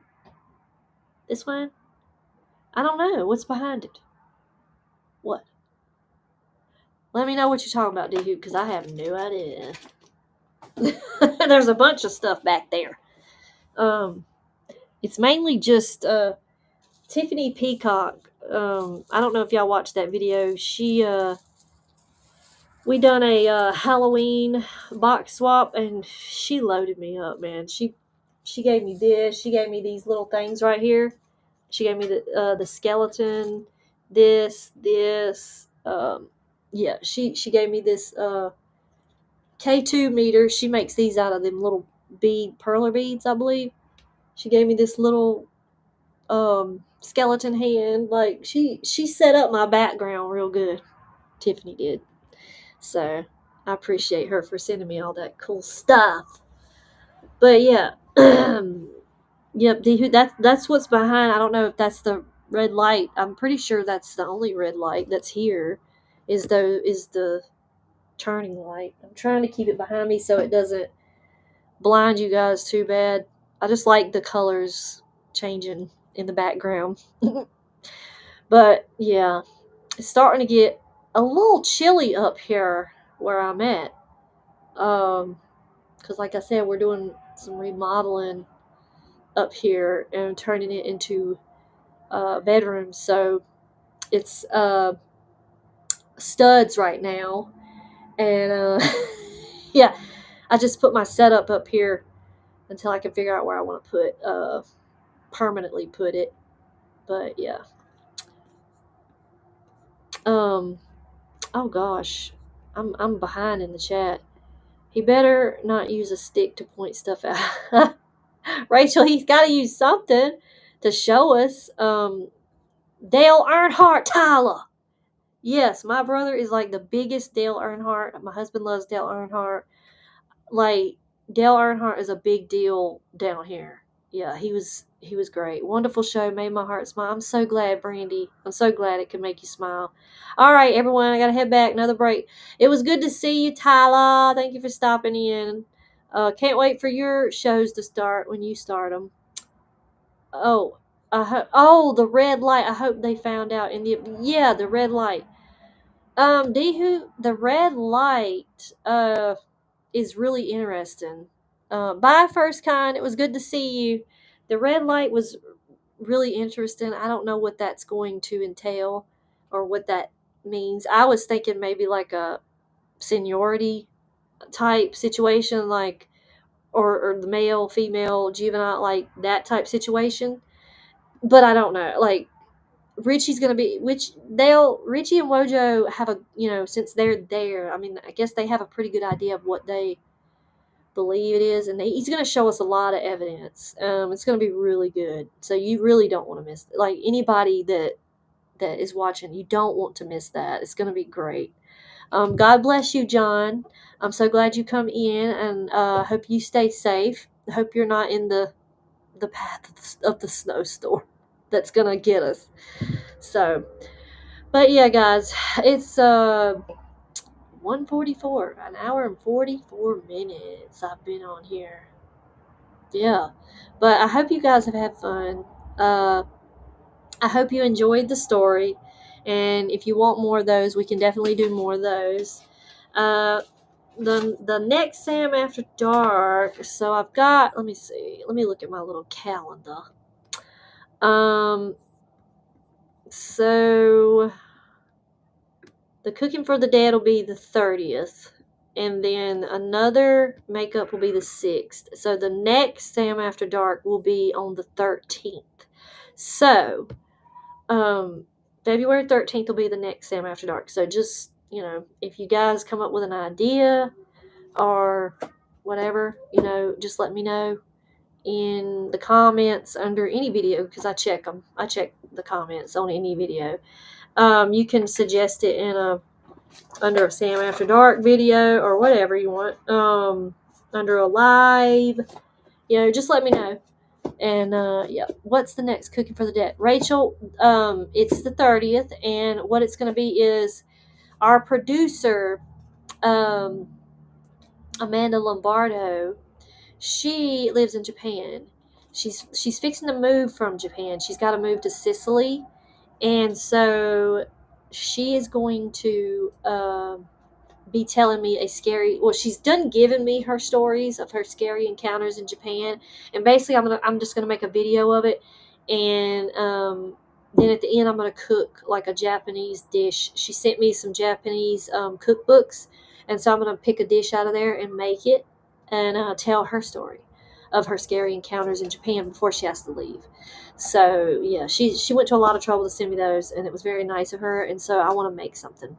This one? I don't know. What's behind it? What? Let me know what you're talking about, D Hoot, because I have no idea. There's a bunch of stuff back there. It's mainly just Tiffany Peacock. I don't know if y'all watched that video. We done a Halloween box swap, and she loaded me up, man. She gave me this. She gave me these little things right here. She gave me the skeleton. This. Yeah. She gave me this K2 meter. She makes these out of them little perler beads, I believe. She gave me this little skeleton hand. Like she set up my background real good. Tiffany did. So I appreciate her for sending me all that cool stuff. But yeah, yep. That's what's behind. I don't know if that's the red light. I'm pretty sure that's the only red light that's here. Is the turning light. I'm trying to keep it behind me so it doesn't blind you guys too bad. I just like the colors changing in the background. But yeah, it's starting to get a little chilly up here where I'm at. Because like I said, we're doing some remodeling up here and turning it into bedrooms. So it's studs right now, and yeah, I just put my setup up here until I can figure out where I want to permanently put it. But yeah. Oh gosh, I'm behind in the chat. He better not use a stick to point stuff out. Rachel, he's got to use something to show us. Dale Earnhardt, Tyler. Yes, my brother is like the biggest Dale Earnhardt. My husband loves Dale Earnhardt. Like Dale Earnhardt is a big deal down here. Yeah, he was great. Wonderful show, made my heart smile. I'm so glad, Brandy. I'm so glad it could make you smile. All right, everyone, I gotta head back. Another break. It was good to see you, Tyler. Thank you for stopping in. Can't wait for your shows to start when you start them. Oh, the red light. I hope they found out the red light. Dehu, the red light is really interesting. Bye, first kind. It was good to see you. The red light was really interesting. I don't know what that's going to entail or what that means. I was thinking maybe like a seniority type situation, like or the male, female, juvenile, like that type situation. But I don't know. Like Richie and Wojo have since they're there, I mean, I guess they have a pretty good idea of what they believe it is, and he's going to show us a lot of evidence. It's going to be really good. So you really don't want to miss it. Like anybody that is watching, you don't want to miss that. It's going to be great. God bless you, John. I'm so glad you come in, and hope you stay safe. Hope you're not in the path of the snowstorm that's going to get us. So, but yeah, guys, it's 1:44, an hour and 44 minutes I've been on here. Yeah, but I hope you guys have had fun. I hope you enjoyed the story, and if you want more of those, we can definitely do more of those. The next Sam After Dark. So I've got. Let me see. Let me look at my little calendar. So the cooking for the dead will be the 30th. And then another makeup will be the 6th. So the next Sam After Dark will be on the 13th. So, February 13th will be the next Sam After Dark. So just, if you guys come up with an idea or whatever, just let me know in the comments under any video, because I check them. I check the comments on any video. You can suggest it under a Sam After Dark video or whatever you want. Under a live, just let me know. And yeah, what's the next cooking for the dead? Rachel, it's the 30th, and what it's going to be is our producer, Amanda Lombardo. She lives in Japan. She's fixing to move from Japan. She's got to move to Sicily, and so she is going to be telling me she's done giving me her stories of her scary encounters in Japan, and basically I'm just gonna make a video of it, and then at the end I'm gonna cook like a Japanese dish. She sent me some Japanese cookbooks, and so I'm gonna pick a dish out of there and make it, and tell her story of her scary encounters in Japan before she has to leave. So yeah, she went to a lot of trouble to send me those, and it was very nice of her, and so I want to make something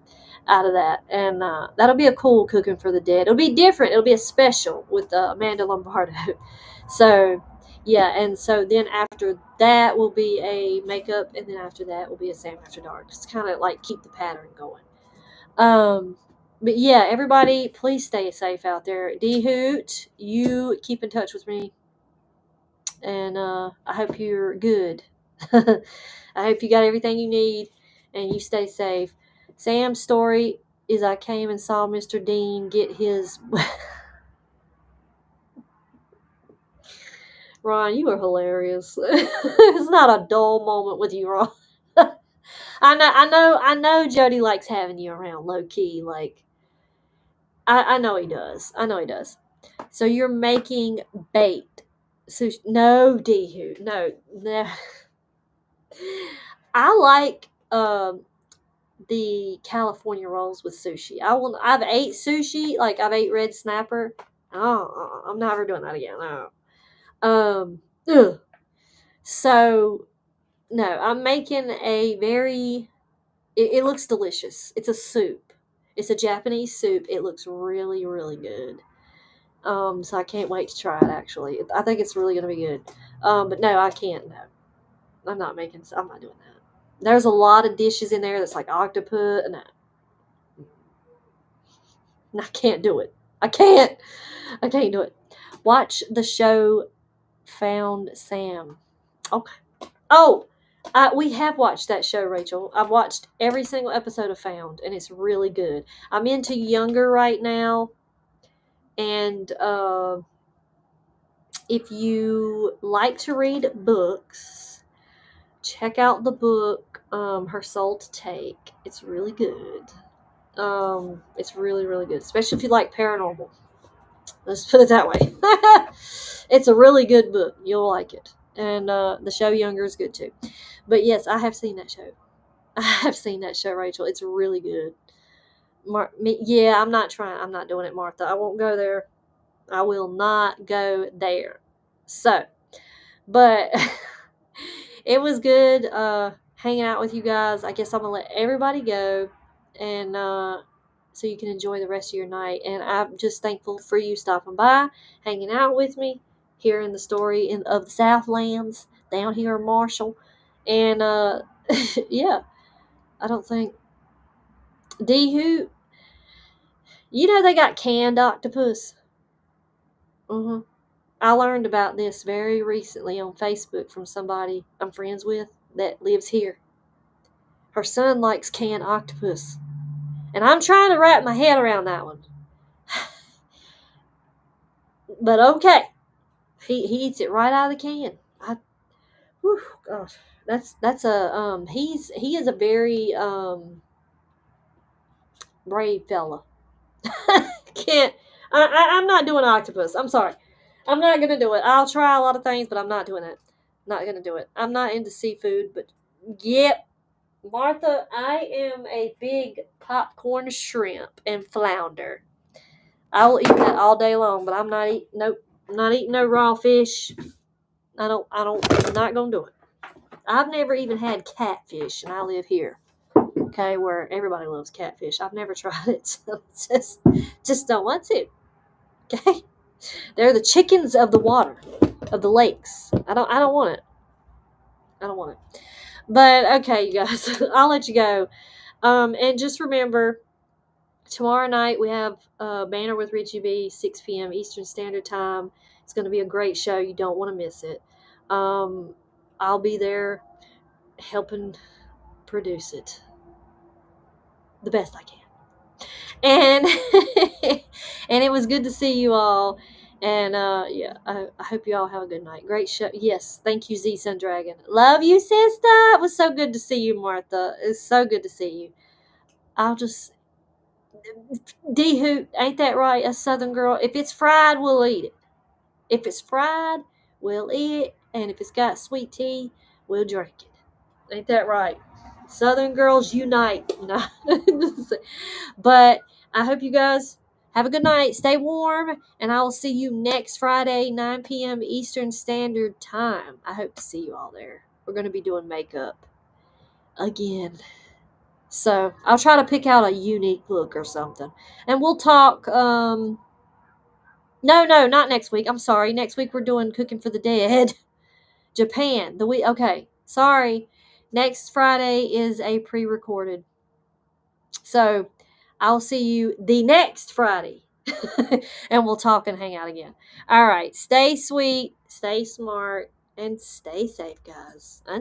out of that, and that'll be a cool cooking for the dead. It'll be different. It'll be a special with Amanda Lombardo. So yeah, and so then after that will be a makeup, and then after that will be a Sam After Dark. Just kind of like keep the pattern going. But yeah, everybody, please stay safe out there. D Hoot, you keep in touch with me, and I hope you're good. I hope you got everything you need, and you stay safe. Sam's story is I came and saw Mr. Dean get his. Ron, you are hilarious. It's not a dull moment with you, Ron. I know Jody likes having you around low key. Like, I know he does. I know he does. So you're making bait. Sushi. No, D-Hoot. No. I like the California rolls with sushi. I've ate sushi, like I've ate red snapper. Oh, I'm never doing that again. No. Ugh. So no, I'm making a very. It looks delicious. It's a soup. It's a Japanese soup. It looks really, really good. So I can't wait to try it. Actually, I think it's really gonna be good. But no, I can't. No, I'm not doing that. There's a lot of dishes in there that's like octopus. No, I can't do it. I can't do it. Watch the show Found Sam. Okay. Oh, we have watched that show, Rachel. I've watched every single episode of Found, and it's really good. I'm into Younger right now, and if you like to read books, check out the book Her Soul to Take. It's really good. It's really, really good, especially if you like paranormal. Let's put it that way. It's a really good book. You'll like it. And the show Younger is good too. But yes, I have seen that show. I have seen that show, Rachel. It's really good. I'm not doing it, Martha. I won't go there. I will not go there. So, but it was good hanging out with you guys. I guess I'm going to let everybody go. And so you can enjoy the rest of your night. And I'm just thankful for you stopping by, hanging out with me, hearing the story of the Southlands down here in Marshall. And yeah, I don't think D-Hoot, they got canned octopus. I learned about this very recently on Facebook from somebody I'm friends with that lives here. Her son likes canned octopus. And I'm trying to wrap my head around that one. But okay. He eats it right out of the can. Gosh. That's a he is a very brave fella. I'm not doing octopus. I'm sorry. I'm not gonna do it. I'll try a lot of things, but I'm not doing it. Not gonna do it. I'm not into seafood, but yep. Martha, I am a big popcorn shrimp and flounder. I will eat that all day long, but I'm not eating. Nope, I'm not eating no raw fish. I'm not gonna do it. I've never even had catfish, and I live here, okay, where everybody loves catfish. I've never tried it, so just don't want to. Okay, they're the chickens of the water, of the lakes. I don't want it. I don't want it. But okay, you guys, I'll let you go. And just remember, tomorrow night we have Banner with Richie B, 6 p.m. Eastern Standard Time. It's going to be a great show. You don't want to miss it. I'll be there helping produce it the best I can. And and it was good to see you all. And yeah, I hope you all have a good night. Great show. Yes, thank you, Z Sun Dragon. Love you, sister. It was so good to see you, Martha. It's so good to see you. I'll just D Hoot, ain't that right? A Southern girl. If it's fried, we'll eat it. If it's fried, we'll eat it. And if it's got sweet tea, we'll drink it. Ain't that right? Southern girls unite. No. But I hope you guys have a good night. Stay warm. And I will see you next Friday, 9 p.m. Eastern Standard Time. I hope to see you all there. We're going to be doing makeup again. So I'll try to pick out a unique look or something. And we'll talk. No, not next week. I'm sorry. Next week we're doing Cooking for the Dead. Japan. Okay. Sorry. Next Friday is a pre-recorded. So I'll see you the next Friday. And we'll talk and hang out again. All right. Stay sweet, stay smart, and stay safe, guys. Until